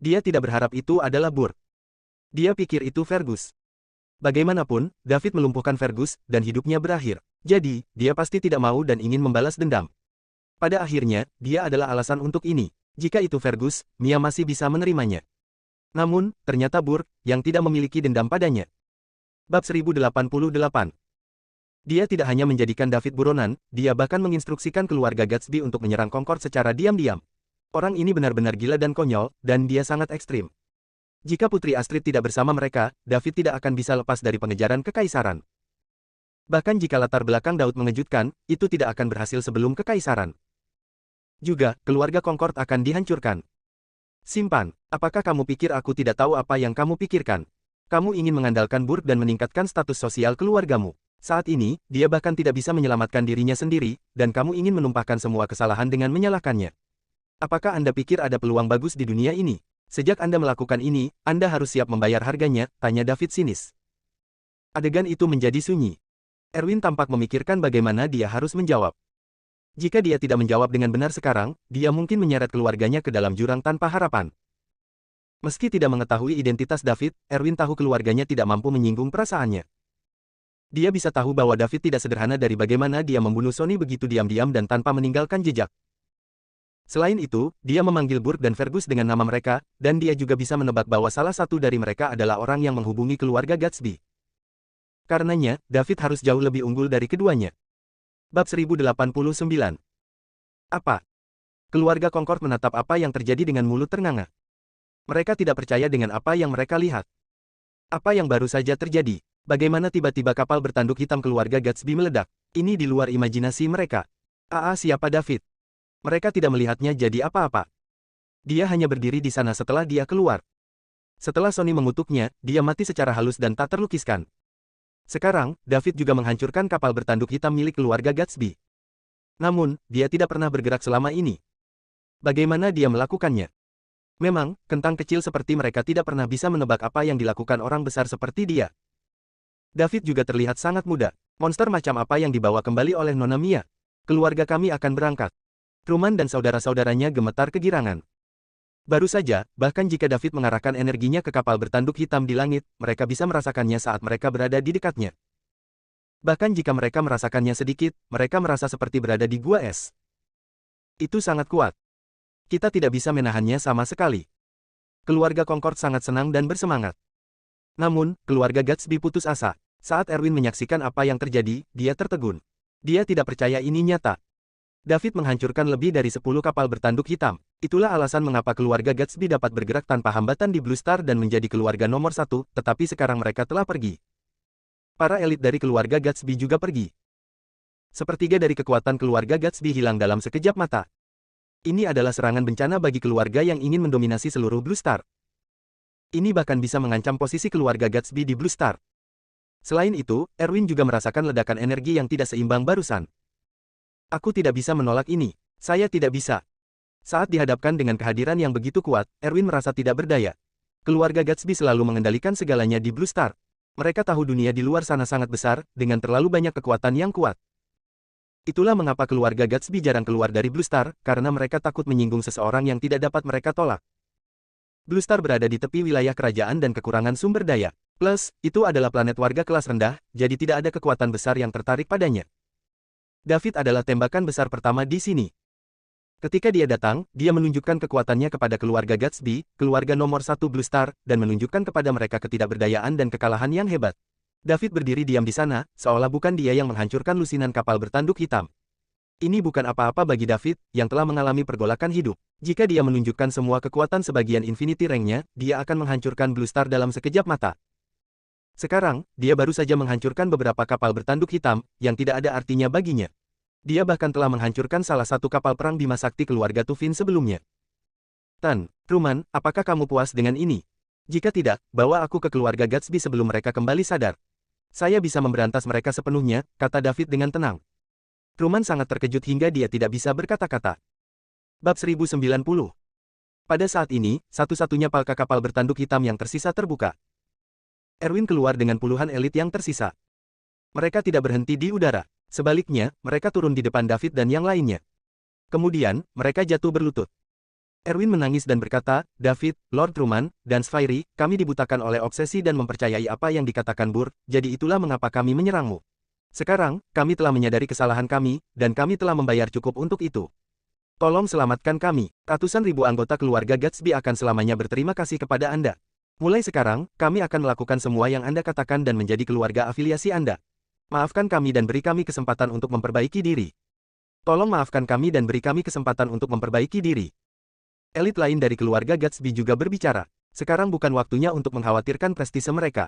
Dia tidak berharap itu adalah Burke. Dia pikir itu Fergus. Bagaimanapun, David melumpuhkan Fergus, dan hidupnya berakhir. Jadi, dia pasti tidak mau dan ingin membalas dendam. Pada akhirnya, dia adalah alasan untuk ini. Jika itu Fergus, Mia masih bisa menerimanya. Namun, ternyata Burke, yang tidak memiliki dendam padanya. Bab 1088. Dia tidak hanya menjadikan David buronan, dia bahkan menginstruksikan keluarga Gatsby untuk menyerang Concord secara diam-diam. Orang ini benar-benar gila dan konyol, dan dia sangat ekstrim. Jika Putri Astrid tidak bersama mereka, David tidak akan bisa lepas dari pengejaran kekaisaran. Bahkan jika latar belakang Daud mengejutkan, itu tidak akan berhasil sebelum kekaisaran. Juga, keluarga Concord akan dihancurkan. Simpan, apakah kamu pikir aku tidak tahu apa yang kamu pikirkan? Kamu ingin mengandalkan Burke dan meningkatkan status sosial keluargamu. Saat ini, dia bahkan tidak bisa menyelamatkan dirinya sendiri, dan kamu ingin menumpahkan semua kesalahan dengan menyalahkannya. Apakah Anda pikir ada peluang bagus di dunia ini? Sejak Anda melakukan ini, Anda harus siap membayar harganya, tanya David sinis. Adegan itu menjadi sunyi. Erwin tampak memikirkan bagaimana dia harus menjawab. Jika dia tidak menjawab dengan benar sekarang, dia mungkin menyeret keluarganya ke dalam jurang tanpa harapan. Meski tidak mengetahui identitas David, Erwin tahu keluarganya tidak mampu menyinggung perasaannya. Dia bisa tahu bahwa David tidak sederhana dari bagaimana dia membunuh Sonny begitu diam-diam dan tanpa meninggalkan jejak. Selain itu, dia memanggil Burke dan Fergus dengan nama mereka, dan dia juga bisa menebak bahwa salah satu dari mereka adalah orang yang menghubungi keluarga Gatsby. Karenanya, David harus jauh lebih unggul dari keduanya. Bab 1089. Apa? Keluarga Concord menatap apa yang terjadi dengan mulut ternganga. Mereka tidak percaya dengan apa yang mereka lihat. Apa yang baru saja terjadi? Bagaimana tiba-tiba kapal bertanduk hitam keluarga Gatsby meledak? Ini di luar imajinasi mereka. Siapa David? Mereka tidak melihatnya jadi apa-apa. Dia hanya berdiri di sana setelah dia keluar. Setelah Sonny mengutuknya, dia mati secara halus dan tak terlukiskan. Sekarang, David juga menghancurkan kapal bertanduk hitam milik keluarga Gatsby. Namun, dia tidak pernah bergerak selama ini. Bagaimana dia melakukannya? Memang, kentang kecil seperti mereka tidak pernah bisa menebak apa yang dilakukan orang besar seperti dia. David juga terlihat sangat muda. Monster macam apa yang dibawa kembali oleh Nona Mia? Keluarga kami akan berangkat. Truman dan saudara-saudaranya gemetar kegirangan. Baru saja, bahkan jika David mengarahkan energinya ke kapal bertanduk hitam di langit, mereka bisa merasakannya saat mereka berada di dekatnya. Bahkan jika mereka merasakannya sedikit, mereka merasa seperti berada di gua es. Itu sangat kuat. Kita tidak bisa menahannya sama sekali. Keluarga Concord sangat senang dan bersemangat. Namun, keluarga Gatsby putus asa. Saat Erwin menyaksikan apa yang terjadi, dia tertegun. Dia tidak percaya ini nyata. David menghancurkan lebih dari 10 kapal bertanduk hitam. Itulah alasan mengapa keluarga Gatsby dapat bergerak tanpa hambatan di Blue Star dan menjadi keluarga nomor 1, tetapi sekarang mereka telah pergi. Para elit dari keluarga Gatsby juga pergi. Sepertiga dari kekuatan keluarga Gatsby hilang dalam sekejap mata. Ini adalah serangan bencana bagi keluarga yang ingin mendominasi seluruh Blue Star. Ini bahkan bisa mengancam posisi keluarga Gatsby di Blue Star. Selain itu, Erwin juga merasakan ledakan energi yang tidak seimbang barusan. Aku tidak bisa menolak ini. Saya tidak bisa. Saat dihadapkan dengan kehadiran yang begitu kuat, Erwin merasa tidak berdaya. Keluarga Gatsby selalu mengendalikan segalanya di Blue Star. Mereka tahu dunia di luar sana sangat besar, dengan terlalu banyak kekuatan yang kuat. Itulah mengapa keluarga Gatsby jarang keluar dari Blue Star, karena mereka takut menyinggung seseorang yang tidak dapat mereka tolak. Blue Star berada di tepi wilayah kerajaan dan kekurangan sumber daya. Plus, itu adalah planet warga kelas rendah, jadi tidak ada kekuatan besar yang tertarik padanya. David adalah tembakan besar pertama di sini. Ketika dia datang, dia menunjukkan kekuatannya kepada keluarga Gatsby, keluarga nomor 1 Blue Star, dan menunjukkan kepada mereka ketidakberdayaan dan kekalahan yang hebat. David berdiri diam di sana, seolah bukan dia yang menghancurkan lusinan kapal bertanduk hitam. Ini bukan apa-apa bagi David, yang telah mengalami pergolakan hidup. Jika dia menunjukkan semua kekuatan sebagian Infinity Rank-nya, dia akan menghancurkan Blue Star dalam sekejap mata. Sekarang, dia baru saja menghancurkan beberapa kapal bertanduk hitam, yang tidak ada artinya baginya. Dia bahkan telah menghancurkan salah satu kapal perang Bima Sakti keluarga Tufin sebelumnya. Truman, apakah kamu puas dengan ini? Jika tidak, bawa aku ke keluarga Gatsby sebelum mereka kembali sadar. Saya bisa memberantas mereka sepenuhnya, kata David dengan tenang. Truman sangat terkejut hingga dia tidak bisa berkata-kata. Bab 1090. Pada saat ini, satu-satunya palka kapal bertanduk hitam yang tersisa terbuka. Erwin keluar dengan puluhan elit yang tersisa. Mereka tidak berhenti di udara. Sebaliknya, mereka turun di depan David dan yang lainnya. Kemudian, mereka jatuh berlutut. Erwin menangis dan berkata, David, Lord Truman, dan Sphairy, kami dibutakan oleh obsesi dan mempercayai apa yang dikatakan Burr, jadi itulah mengapa kami menyerangmu. Sekarang, kami telah menyadari kesalahan kami, dan kami telah membayar cukup untuk itu. Tolong selamatkan kami. Ratusan ribu anggota keluarga Gatsby akan selamanya berterima kasih kepada Anda. Mulai sekarang, kami akan melakukan semua yang Anda katakan dan menjadi keluarga afiliasi Anda. Maafkan kami dan beri kami kesempatan untuk memperbaiki diri. Tolong maafkan kami dan beri kami kesempatan untuk memperbaiki diri. Elit lain dari keluarga Gatsby juga berbicara. Sekarang bukan waktunya untuk mengkhawatirkan prestise mereka.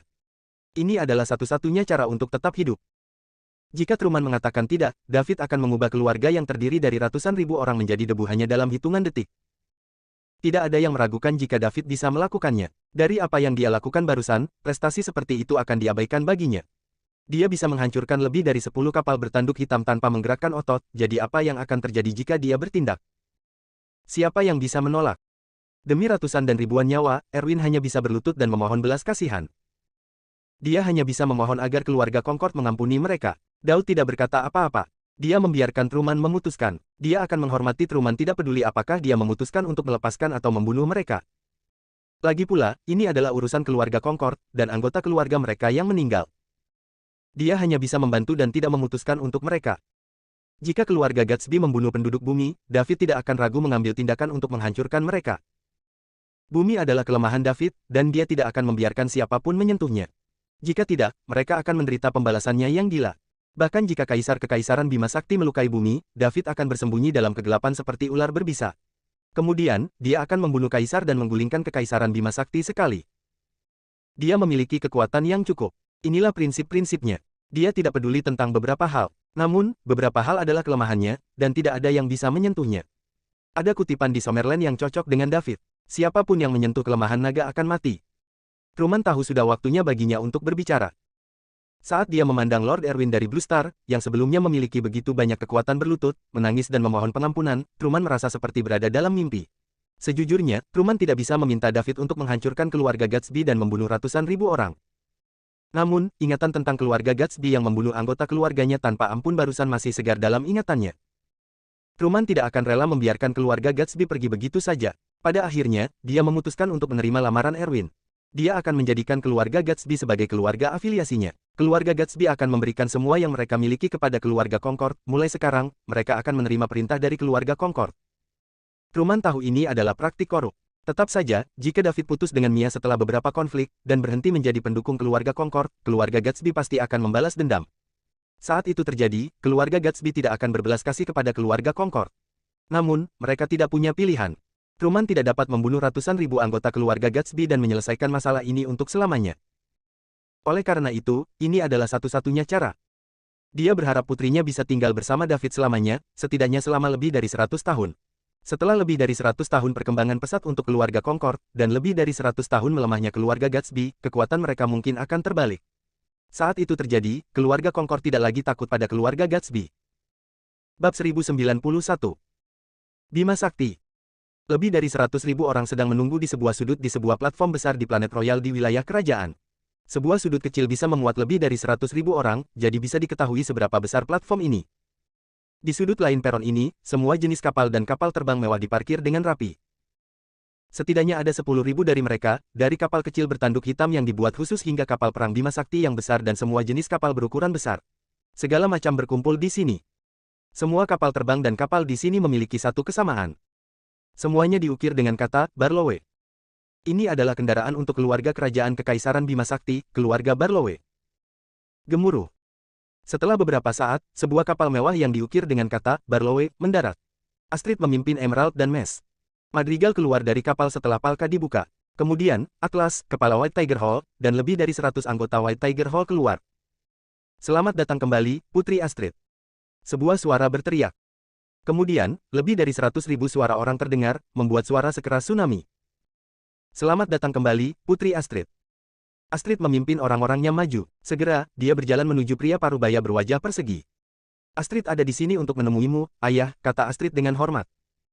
Ini adalah satu-satunya cara untuk tetap hidup. Jika Truman mengatakan tidak, David akan mengubah keluarga yang terdiri dari ratusan ribu orang menjadi debu hanya dalam hitungan detik. Tidak ada yang meragukan jika David bisa melakukannya. Dari apa yang dia lakukan barusan, prestasi seperti itu akan diabaikan baginya. Dia bisa menghancurkan lebih dari 10 kapal bertanduk hitam tanpa menggerakkan otot, jadi apa yang akan terjadi jika dia bertindak? Siapa yang bisa menolak? Demi ratusan dan ribuan nyawa, Erwin hanya bisa berlutut dan memohon belas kasihan. Dia hanya bisa memohon agar keluarga Concord mengampuni mereka. Daud tidak berkata apa-apa. Dia membiarkan Truman memutuskan. Dia akan menghormati Truman tidak peduli apakah dia memutuskan untuk melepaskan atau membunuh mereka. Lagi pula, ini adalah urusan keluarga Concord, dan anggota keluarga mereka yang meninggal. Dia hanya bisa membantu dan tidak memutuskan untuk mereka. Jika keluarga Gatsby membunuh penduduk bumi, David tidak akan ragu mengambil tindakan untuk menghancurkan mereka. Bumi adalah kelemahan David, dan dia tidak akan membiarkan siapapun menyentuhnya. Jika tidak, mereka akan menderita pembalasannya yang gila. Bahkan jika Kaisar Kekaisaran Bima Sakti melukai bumi, David akan bersembunyi dalam kegelapan seperti ular berbisa. Kemudian, dia akan membunuh Kaisar dan menggulingkan Kekaisaran Bima Sakti sekali. Dia memiliki kekuatan yang cukup. Inilah prinsip-prinsipnya. Dia tidak peduli tentang beberapa hal. Namun, beberapa hal adalah kelemahannya, dan tidak ada yang bisa menyentuhnya. Ada kutipan di Summerland yang cocok dengan David. Siapapun yang menyentuh kelemahan naga akan mati. Truman tahu sudah waktunya baginya untuk berbicara. Saat dia memandang Lord Erwin dari Blue Star, yang sebelumnya memiliki begitu banyak kekuatan berlutut, menangis dan memohon pengampunan, Truman merasa seperti berada dalam mimpi. Sejujurnya, Truman tidak bisa meminta David untuk menghancurkan keluarga Gatsby dan membunuh ratusan ribu orang. Namun, ingatan tentang keluarga Gatsby yang membunuh anggota keluarganya tanpa ampun barusan masih segar dalam ingatannya. Truman tidak akan rela membiarkan keluarga Gatsby pergi begitu saja. Pada akhirnya, dia memutuskan untuk menerima lamaran Erwin. Dia akan menjadikan keluarga Gatsby sebagai keluarga afiliasinya. Keluarga Gatsby akan memberikan semua yang mereka miliki kepada keluarga Concord. Mulai sekarang, mereka akan menerima perintah dari keluarga Concord. Truman tahu ini adalah praktik korup. Tetap saja, jika David putus dengan Mia setelah beberapa konflik, dan berhenti menjadi pendukung keluarga Concord, keluarga Gatsby pasti akan membalas dendam. Saat itu terjadi, keluarga Gatsby tidak akan berbelas kasih kepada keluarga Concord. Namun, mereka tidak punya pilihan. Truman tidak dapat membunuh ratusan ribu anggota keluarga Gatsby dan menyelesaikan masalah ini untuk selamanya. Oleh karena itu, ini adalah satu-satunya cara. Dia berharap putrinya bisa tinggal bersama David selamanya, setidaknya selama lebih dari 100 tahun. Setelah lebih dari 100 tahun perkembangan pesat untuk keluarga Concord, dan lebih dari 100 tahun melemahnya keluarga Gatsby, kekuatan mereka mungkin akan terbalik. Saat itu terjadi, keluarga Concord tidak lagi takut pada keluarga Gatsby. Bab 1091. Bima Sakti. Lebih dari 100.000 orang sedang menunggu di sebuah sudut di sebuah platform besar di planet Royal di wilayah kerajaan. Sebuah sudut kecil bisa memuat lebih dari 100.000 orang, jadi bisa diketahui seberapa besar platform ini. Di sudut lain peron ini, semua jenis kapal dan kapal terbang mewah diparkir dengan rapi. Setidaknya ada 10.000 dari mereka, dari kapal kecil bertanduk hitam yang dibuat khusus hingga kapal perang Bima Sakti yang besar dan semua jenis kapal berukuran besar. Segala macam berkumpul di sini. Semua kapal terbang dan kapal di sini memiliki satu kesamaan. Semuanya diukir dengan kata, Barlowe. Ini adalah kendaraan untuk keluarga kerajaan Kekaisaran Bima Sakti, keluarga Barlowe. Gemuruh. Setelah beberapa saat, sebuah kapal mewah yang diukir dengan kata, Barlowe, mendarat. Astrid memimpin Emerald dan Mes. Madrigal keluar dari kapal setelah palka dibuka. Kemudian, Atlas, kepala White Tiger Hall, dan lebih dari 100 anggota White Tiger Hall keluar. Selamat datang kembali, Putri Astrid. Sebuah suara berteriak. Kemudian, lebih dari 100.000 suara orang terdengar, membuat suara sekeras tsunami. Selamat datang kembali, Putri Astrid. Astrid memimpin orang-orangnya maju. Segera, dia berjalan menuju pria parubaya berwajah persegi. Astrid ada di sini untuk menemuimu, ayah, kata Astrid dengan hormat.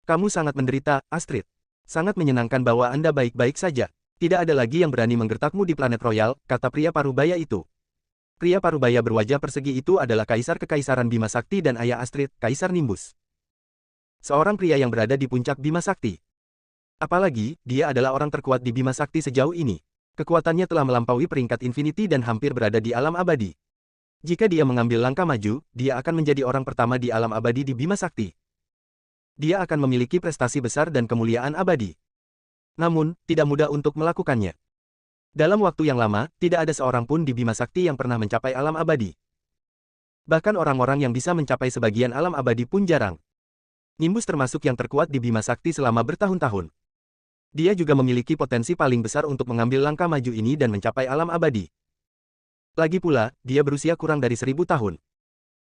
Kamu sangat menderita, Astrid. Sangat menyenangkan bahwa Anda baik-baik saja. Tidak ada lagi yang berani menggertakmu di planet royal, kata pria parubaya itu. Pria parubaya berwajah persegi itu adalah Kaisar Kekaisaran Bima Sakti dan ayah Astrid, Kaisar Nimbus. Seorang pria yang berada di puncak Bima Sakti. Apalagi, dia adalah orang terkuat di Bima Sakti sejauh ini. Kekuatannya telah melampaui peringkat Infinity dan hampir berada di alam abadi. Jika dia mengambil langkah maju, dia akan menjadi orang pertama di alam abadi di Bima Sakti. Dia akan memiliki prestasi besar dan kemuliaan abadi. Namun, tidak mudah untuk melakukannya. Dalam waktu yang lama, tidak ada seorang pun di Bima Sakti yang pernah mencapai alam abadi. Bahkan orang-orang yang bisa mencapai sebagian alam abadi pun jarang. Nimbus termasuk yang terkuat di Bima Sakti selama bertahun-tahun. Dia juga memiliki potensi paling besar untuk mengambil langkah maju ini dan mencapai alam abadi. Lagi pula, dia berusia kurang dari 1000 tahun.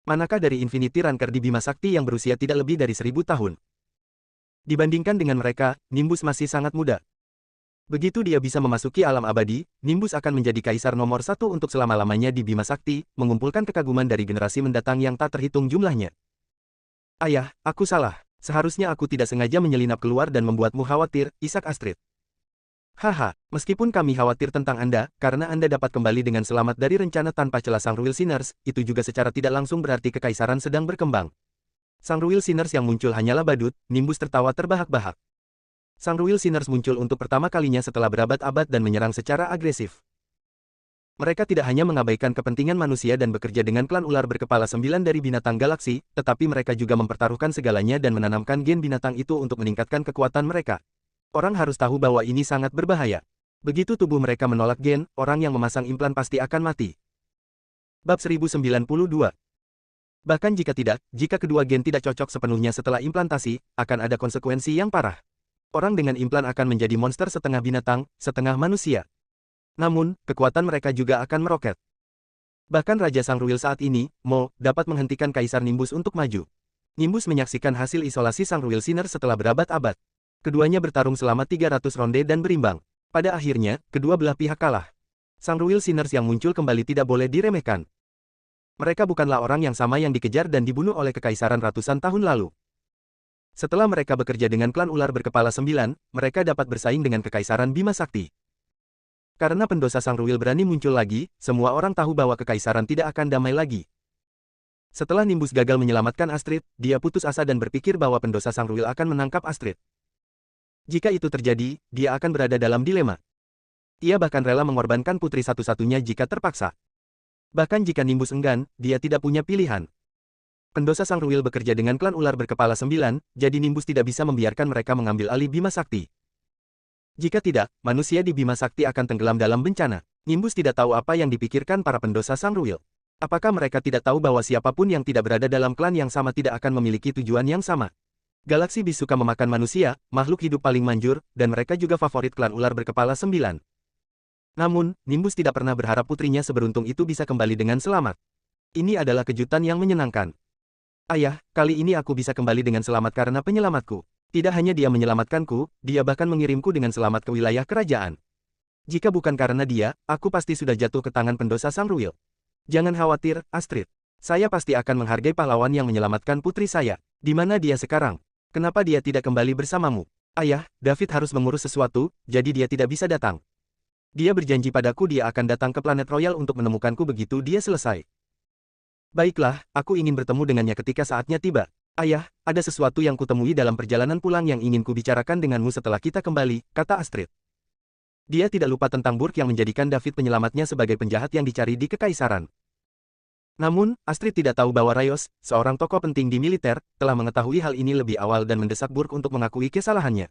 Manakah dari Infinity Ranker di Bima Sakti yang berusia tidak lebih dari 1000 tahun? Dibandingkan dengan mereka, Nimbus masih sangat muda. Begitu dia bisa memasuki alam abadi, Nimbus akan menjadi kaisar nomor 1 untuk selama-lamanya di Bima Sakti, mengumpulkan kekaguman dari generasi mendatang yang tak terhitung jumlahnya. Ayah, aku salah. Seharusnya aku tidak sengaja menyelinap keluar dan membuatmu khawatir, Isak Astrid. Haha, meskipun kami khawatir tentang Anda, karena Anda dapat kembali dengan selamat dari rencana tanpa celah Sang Ruil Sinners, itu juga secara tidak langsung berarti kekaisaran sedang berkembang. Sang Ruil Sinners yang muncul hanyalah badut, Nimbus tertawa terbahak-bahak. Sang Ruil Sinners muncul untuk pertama kalinya setelah berabad-abad dan menyerang secara agresif. Mereka tidak hanya mengabaikan kepentingan manusia dan bekerja dengan klan ular berkepala 9 dari binatang galaksi, tetapi mereka juga mempertaruhkan segalanya dan menanamkan gen binatang itu untuk meningkatkan kekuatan mereka. Orang harus tahu bahwa ini sangat berbahaya. Begitu tubuh mereka menolak gen, orang yang memasang implan pasti akan mati. Bab 1092. Bahkan jika tidak, jika kedua gen tidak cocok sepenuhnya setelah implantasi, akan ada konsekuensi yang parah. Orang dengan implan akan menjadi monster setengah binatang, setengah manusia. Namun, kekuatan mereka juga akan meroket. Bahkan Raja Sang Ruil saat ini, Mo, dapat menghentikan Kaisar Nimbus untuk maju. Nimbus menyaksikan hasil isolasi Sang Ruil Sinner setelah berabad-abad. Keduanya bertarung selama 300 ronde dan berimbang. Pada akhirnya, kedua belah pihak kalah. Sang Ruil Sinners yang muncul kembali tidak boleh diremehkan. Mereka bukanlah orang yang sama yang dikejar dan dibunuh oleh kekaisaran ratusan tahun lalu. Setelah mereka bekerja dengan klan ular berkepala 9, mereka dapat bersaing dengan kekaisaran Bima Sakti. Karena pendosa Sang Ruil berani muncul lagi, semua orang tahu bahwa kekaisaran tidak akan damai lagi. Setelah Nimbus gagal menyelamatkan Astrid, dia putus asa dan berpikir bahwa pendosa Sang Ruil akan menangkap Astrid. Jika itu terjadi, dia akan berada dalam dilema. Ia bahkan rela mengorbankan putri satu-satunya jika terpaksa. Bahkan jika Nimbus enggan, dia tidak punya pilihan. Pendosa Sang Ruil bekerja dengan klan ular berkepala 9, jadi Nimbus tidak bisa membiarkan mereka mengambil alih Bima Sakti. Jika tidak, manusia di Bima Sakti akan tenggelam dalam bencana. Nimbus tidak tahu apa yang dipikirkan para pendosa Sang Ruil. Apakah mereka tidak tahu bahwa siapapun yang tidak berada dalam klan yang sama tidak akan memiliki tujuan yang sama? Galaksi bis suka memakan manusia, makhluk hidup paling manjur, dan mereka juga favorit klan ular berkepala 9. Namun, Nimbus tidak pernah berharap putrinya seberuntung itu bisa kembali dengan selamat. Ini adalah kejutan yang menyenangkan. Ayah, kali ini aku bisa kembali dengan selamat karena penyelamatku. Tidak hanya dia menyelamatkanku, dia bahkan mengirimku dengan selamat ke wilayah kerajaan. Jika bukan karena dia, aku pasti sudah jatuh ke tangan pendosa Sang Ruil. Jangan khawatir, Astrid. Saya pasti akan menghargai pahlawan yang menyelamatkan putri saya. Di mana dia sekarang? Kenapa dia tidak kembali bersamamu? Ayah, David harus mengurus sesuatu, jadi dia tidak bisa datang. Dia berjanji padaku dia akan datang ke planet royal untuk menemukanku begitu dia selesai. Baiklah, aku ingin bertemu dengannya ketika saatnya tiba. Ayah, ada sesuatu yang kutemui dalam perjalanan pulang yang ingin kubicarakan denganmu setelah kita kembali, kata Astrid. Dia tidak lupa tentang Burke yang menjadikan David penyelamatnya sebagai penjahat yang dicari di kekaisaran. Namun, Astrid tidak tahu bahwa Rayos, seorang tokoh penting di militer, telah mengetahui hal ini lebih awal dan mendesak Burke untuk mengakui kesalahannya.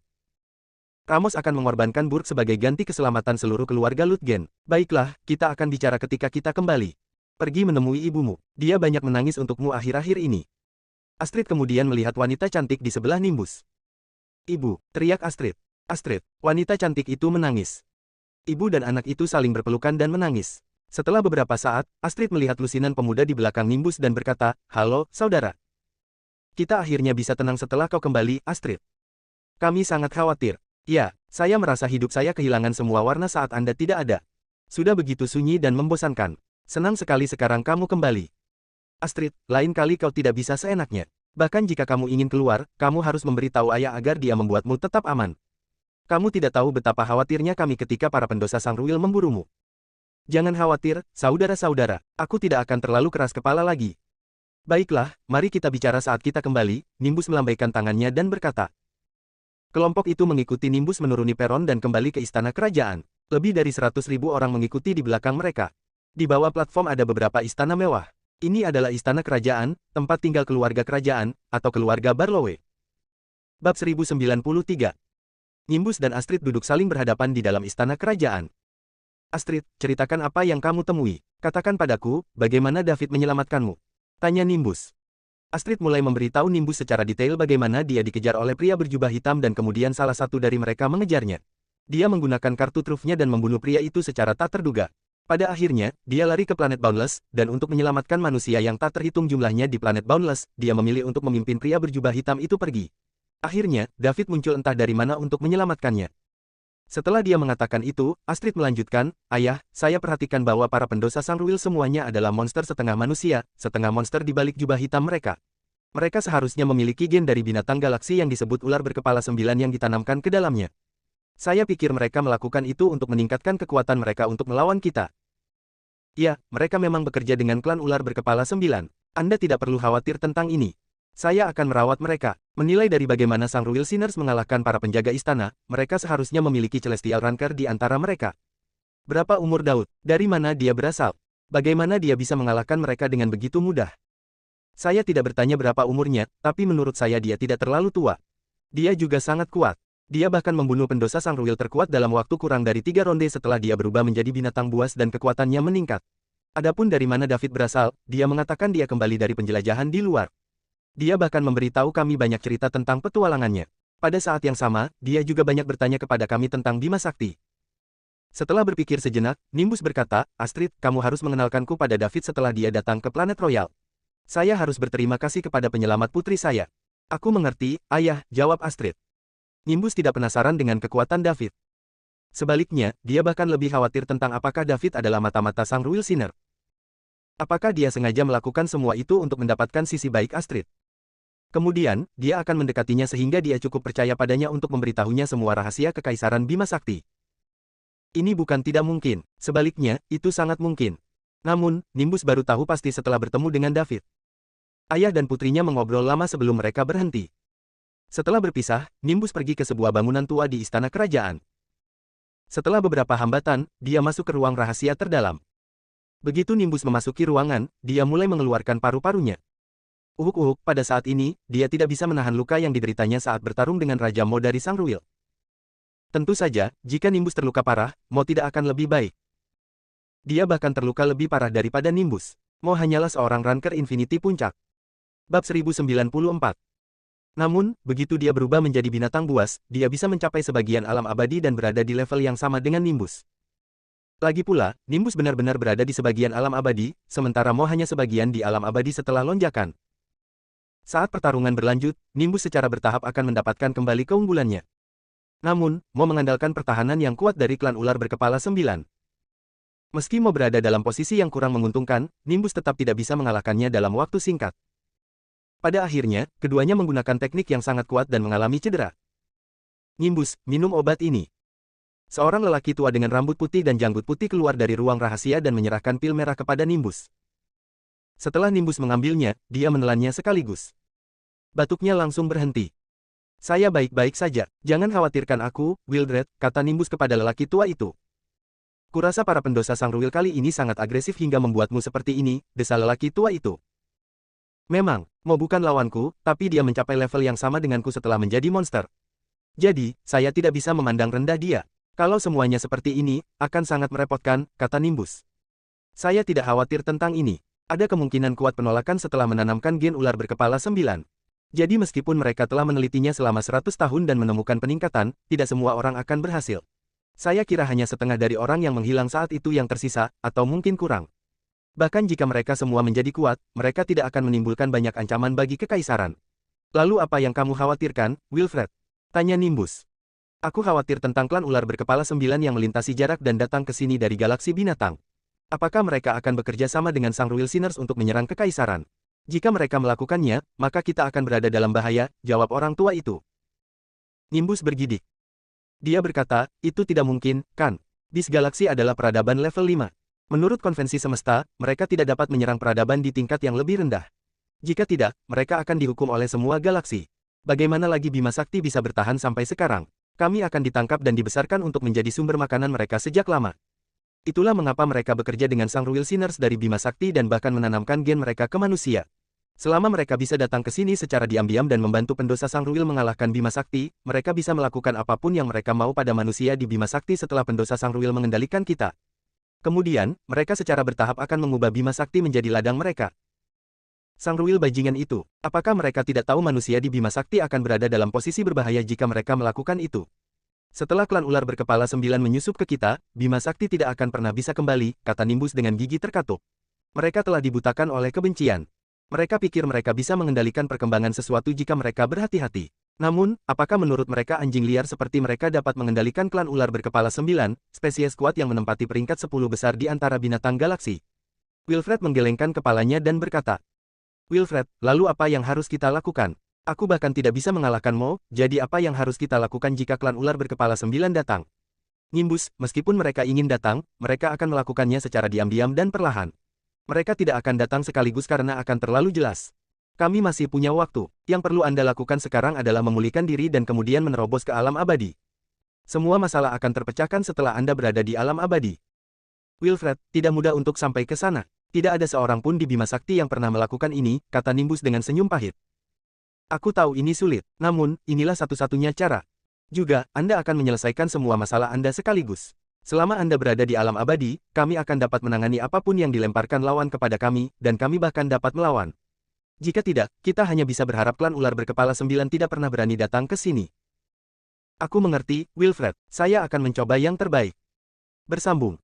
Ramos akan mengorbankan Burke sebagai ganti keselamatan seluruh keluarga Lutgen. Baiklah, kita akan bicara ketika kita kembali. Pergi menemui ibumu. Dia banyak menangis untukmu akhir-akhir ini. Astrid kemudian melihat wanita cantik di sebelah Nimbus. Ibu, teriak Astrid. Astrid, wanita cantik itu menangis. Ibu dan anak itu saling berpelukan dan menangis. Setelah beberapa saat, Astrid melihat lusinan pemuda di belakang Nimbus dan berkata, "Halo, saudara. Kita akhirnya bisa tenang setelah kau kembali, Astrid. Kami sangat khawatir. Ya, saya merasa hidup saya kehilangan semua warna saat Anda tidak ada. Sudah begitu sunyi dan membosankan. Senang sekali sekarang kamu kembali." Astrid, lain kali kau tidak bisa seenaknya. Bahkan jika kamu ingin keluar, kamu harus memberitahu ayah agar dia membuatmu tetap aman. Kamu tidak tahu betapa khawatirnya kami ketika para pendosa Sangruil memburumu. Jangan khawatir, saudara-saudara, aku tidak akan terlalu keras kepala lagi. Baiklah, mari kita bicara saat kita kembali, Nimbus melambaikan tangannya dan berkata. Kelompok itu mengikuti Nimbus menuruni peron dan kembali ke istana kerajaan. Lebih dari 100.000 orang mengikuti di belakang mereka. Di bawah platform ada beberapa istana mewah. Ini adalah istana kerajaan, tempat tinggal keluarga kerajaan, atau keluarga Barlowe. Bab 1093. Nimbus dan Astrid duduk saling berhadapan di dalam istana kerajaan. Astrid, ceritakan apa yang kamu temui. Katakan padaku, bagaimana David menyelamatkanmu? Tanya Nimbus. Astrid mulai memberitahu Nimbus secara detail bagaimana dia dikejar oleh pria berjubah hitam dan kemudian salah satu dari mereka mengejarnya. Dia menggunakan kartu trufnya dan membunuh pria itu secara tak terduga. Pada akhirnya, dia lari ke planet Boundless, dan untuk menyelamatkan manusia yang tak terhitung jumlahnya di planet Boundless, dia memilih untuk memimpin pria berjubah hitam itu pergi. Akhirnya, David muncul entah dari mana untuk menyelamatkannya. Setelah dia mengatakan itu, Astrid melanjutkan, Ayah, saya perhatikan bahwa para pendosa Sangruil semuanya adalah monster setengah manusia, setengah monster di balik jubah hitam mereka. Mereka seharusnya memiliki gen dari binatang galaksi yang disebut ular berkepala 9 yang ditanamkan ke dalamnya. Saya pikir mereka melakukan itu untuk meningkatkan kekuatan mereka untuk melawan kita. Ya, mereka memang bekerja dengan klan ular berkepala 9. Anda tidak perlu khawatir tentang ini. Saya akan merawat mereka. Menilai dari bagaimana Sangruil Sinners mengalahkan para penjaga istana, mereka seharusnya memiliki Celestial Ranker di antara mereka. Berapa umur Daud? Dari mana dia berasal? Bagaimana dia bisa mengalahkan mereka dengan begitu mudah? Saya tidak bertanya berapa umurnya, tapi menurut saya dia tidak terlalu tua. Dia juga sangat kuat. Dia bahkan membunuh pendosa Sangruil terkuat dalam waktu kurang dari 3 ronde setelah dia berubah menjadi binatang buas dan kekuatannya meningkat. Adapun dari mana David berasal, dia mengatakan dia kembali dari penjelajahan di luar. Dia bahkan memberitahu kami banyak cerita tentang petualangannya. Pada saat yang sama, dia juga banyak bertanya kepada kami tentang Bima Sakti. Setelah berpikir sejenak, Nimbus berkata, Astrid, kamu harus mengenalkanku pada David setelah dia datang ke planet Royal. Saya harus berterima kasih kepada penyelamat putri saya. Aku mengerti, Ayah, jawab Astrid. Nimbus tidak penasaran dengan kekuatan David. Sebaliknya, dia bahkan lebih khawatir tentang apakah David adalah mata-mata Sangruil Sinner. Apakah dia sengaja melakukan semua itu untuk mendapatkan sisi baik Astrid? Kemudian, dia akan mendekatinya sehingga dia cukup percaya padanya untuk memberitahunya semua rahasia kekaisaran Bima Sakti. Ini bukan tidak mungkin, sebaliknya, itu sangat mungkin. Namun, Nimbus baru tahu pasti setelah bertemu dengan David. Ayah dan putrinya mengobrol lama sebelum mereka berhenti. Setelah berpisah, Nimbus pergi ke sebuah bangunan tua di istana kerajaan. Setelah beberapa hambatan, dia masuk ke ruang rahasia terdalam. Begitu Nimbus memasuki ruangan, dia mulai mengeluarkan paru-parunya. Uhuk-uhuk, pada saat ini, dia tidak bisa menahan luka yang dideritanya saat bertarung dengan Raja Mo dari Sangruil. Tentu saja, jika Nimbus terluka parah, Mo tidak akan lebih baik. Dia bahkan terluka lebih parah daripada Nimbus. Mo hanyalah seorang Ranker Infinity Puncak. Bab 1094. Namun, begitu dia berubah menjadi binatang buas, dia bisa mencapai sebagian alam abadi dan berada di level yang sama dengan Nimbus. Lagi pula, Nimbus benar-benar berada di sebagian alam abadi, sementara Mo hanya sebagian di alam abadi setelah lonjakan. Saat pertarungan berlanjut, Nimbus secara bertahap akan mendapatkan kembali keunggulannya. Namun, Mo mengandalkan pertahanan yang kuat dari klan ular berkepala 9. Meski Mo berada dalam posisi yang kurang menguntungkan, Nimbus tetap tidak bisa mengalahkannya dalam waktu singkat. Pada akhirnya, keduanya menggunakan teknik yang sangat kuat dan mengalami cedera. Nimbus, minum obat ini. Seorang lelaki tua dengan rambut putih dan janggut putih keluar dari ruang rahasia dan menyerahkan pil merah kepada Nimbus. Setelah Nimbus mengambilnya, dia menelannya sekaligus. Batuknya langsung berhenti. Saya baik-baik saja, jangan khawatirkan aku, Wildred, kata Nimbus kepada lelaki tua itu. Kurasa para pendosa Sangruil kali ini sangat agresif hingga membuatmu seperti ini, desa lelaki tua itu. Memang, Mo bukan lawanku, tapi dia mencapai level yang sama denganku setelah menjadi monster. Jadi, saya tidak bisa memandang rendah dia. Kalau semuanya seperti ini, akan sangat merepotkan, kata Nimbus. Saya tidak khawatir tentang ini. Ada kemungkinan kuat penolakan setelah menanamkan gen ular berkepala 9. Jadi meskipun mereka telah menelitinya selama 100 tahun dan menemukan peningkatan, tidak semua orang akan berhasil. Saya kira hanya setengah dari orang yang menghilang saat itu yang tersisa, atau mungkin kurang. Bahkan jika mereka semua menjadi kuat, mereka tidak akan menimbulkan banyak ancaman bagi kekaisaran. Lalu apa yang kamu khawatirkan, Wilfred? Tanya Nimbus. Aku khawatir tentang klan ular berkepala 9 yang melintasi jarak dan datang ke sini dari galaksi binatang. Apakah mereka akan bekerja sama dengan Sang Royal Sinners untuk menyerang kekaisaran? Jika mereka melakukannya, maka kita akan berada dalam bahaya, jawab orang tua itu. Nimbus bergidik. Dia berkata, itu tidak mungkin, kan? Dis Galaksi adalah peradaban level 5. Menurut konvensi semesta, mereka tidak dapat menyerang peradaban di tingkat yang lebih rendah. Jika tidak, mereka akan dihukum oleh semua galaksi. Bagaimana lagi Bima Sakti bisa bertahan sampai sekarang? Kami akan ditangkap dan dibesarkan untuk menjadi sumber makanan mereka sejak lama. Itulah mengapa mereka bekerja dengan Sang Royal Sinners dari Bima Sakti dan bahkan menanamkan gen mereka ke manusia. Selama mereka bisa datang ke sini secara diam-diam dan membantu pendosa Sang Royal mengalahkan Bima Sakti, mereka bisa melakukan apapun yang mereka mau pada manusia di Bima Sakti setelah pendosa Sang Royal mengendalikan kita. Kemudian, mereka secara bertahap akan mengubah Bima Sakti menjadi ladang mereka. Sang Royal bajingan itu, apakah mereka tidak tahu manusia di Bima Sakti akan berada dalam posisi berbahaya jika mereka melakukan itu? Setelah klan ular berkepala 9 menyusup ke kita, Bima Sakti tidak akan pernah bisa kembali, kata Nimbus dengan gigi terkatup. Mereka telah dibutakan oleh kebencian. Mereka pikir mereka bisa mengendalikan perkembangan sesuatu jika mereka berhati-hati. Namun, apakah menurut mereka anjing liar seperti mereka dapat mengendalikan klan ular berkepala 9, spesies kuat yang menempati peringkat 10 besar di antara binatang galaksi? Wilfred menggelengkan kepalanya dan berkata, Wilfred, lalu apa yang harus kita lakukan? Aku bahkan tidak bisa mengalahkanmu, jadi apa yang harus kita lakukan jika klan ular berkepala 9 datang? Nimbus, meskipun mereka ingin datang, mereka akan melakukannya secara diam-diam dan perlahan. Mereka tidak akan datang sekaligus karena akan terlalu jelas. Kami masih punya waktu. Yang perlu Anda lakukan sekarang adalah memulihkan diri dan kemudian menerobos ke alam abadi. Semua masalah akan terpecahkan setelah Anda berada di alam abadi. Wilfred, tidak mudah untuk sampai ke sana. Tidak ada seorang pun di Bima Sakti yang pernah melakukan ini, kata Nimbus dengan senyum pahit. Aku tahu ini sulit, namun, inilah satu-satunya cara. Juga, Anda akan menyelesaikan semua masalah Anda sekaligus. Selama Anda berada di alam abadi, kami akan dapat menangani apapun yang dilemparkan lawan kepada kami, dan kami bahkan dapat melawan. Jika tidak, kita hanya bisa berharap klan ular berkepala 9 tidak pernah berani datang ke sini. Aku mengerti, Wilfred. Saya akan mencoba yang terbaik. Bersambung.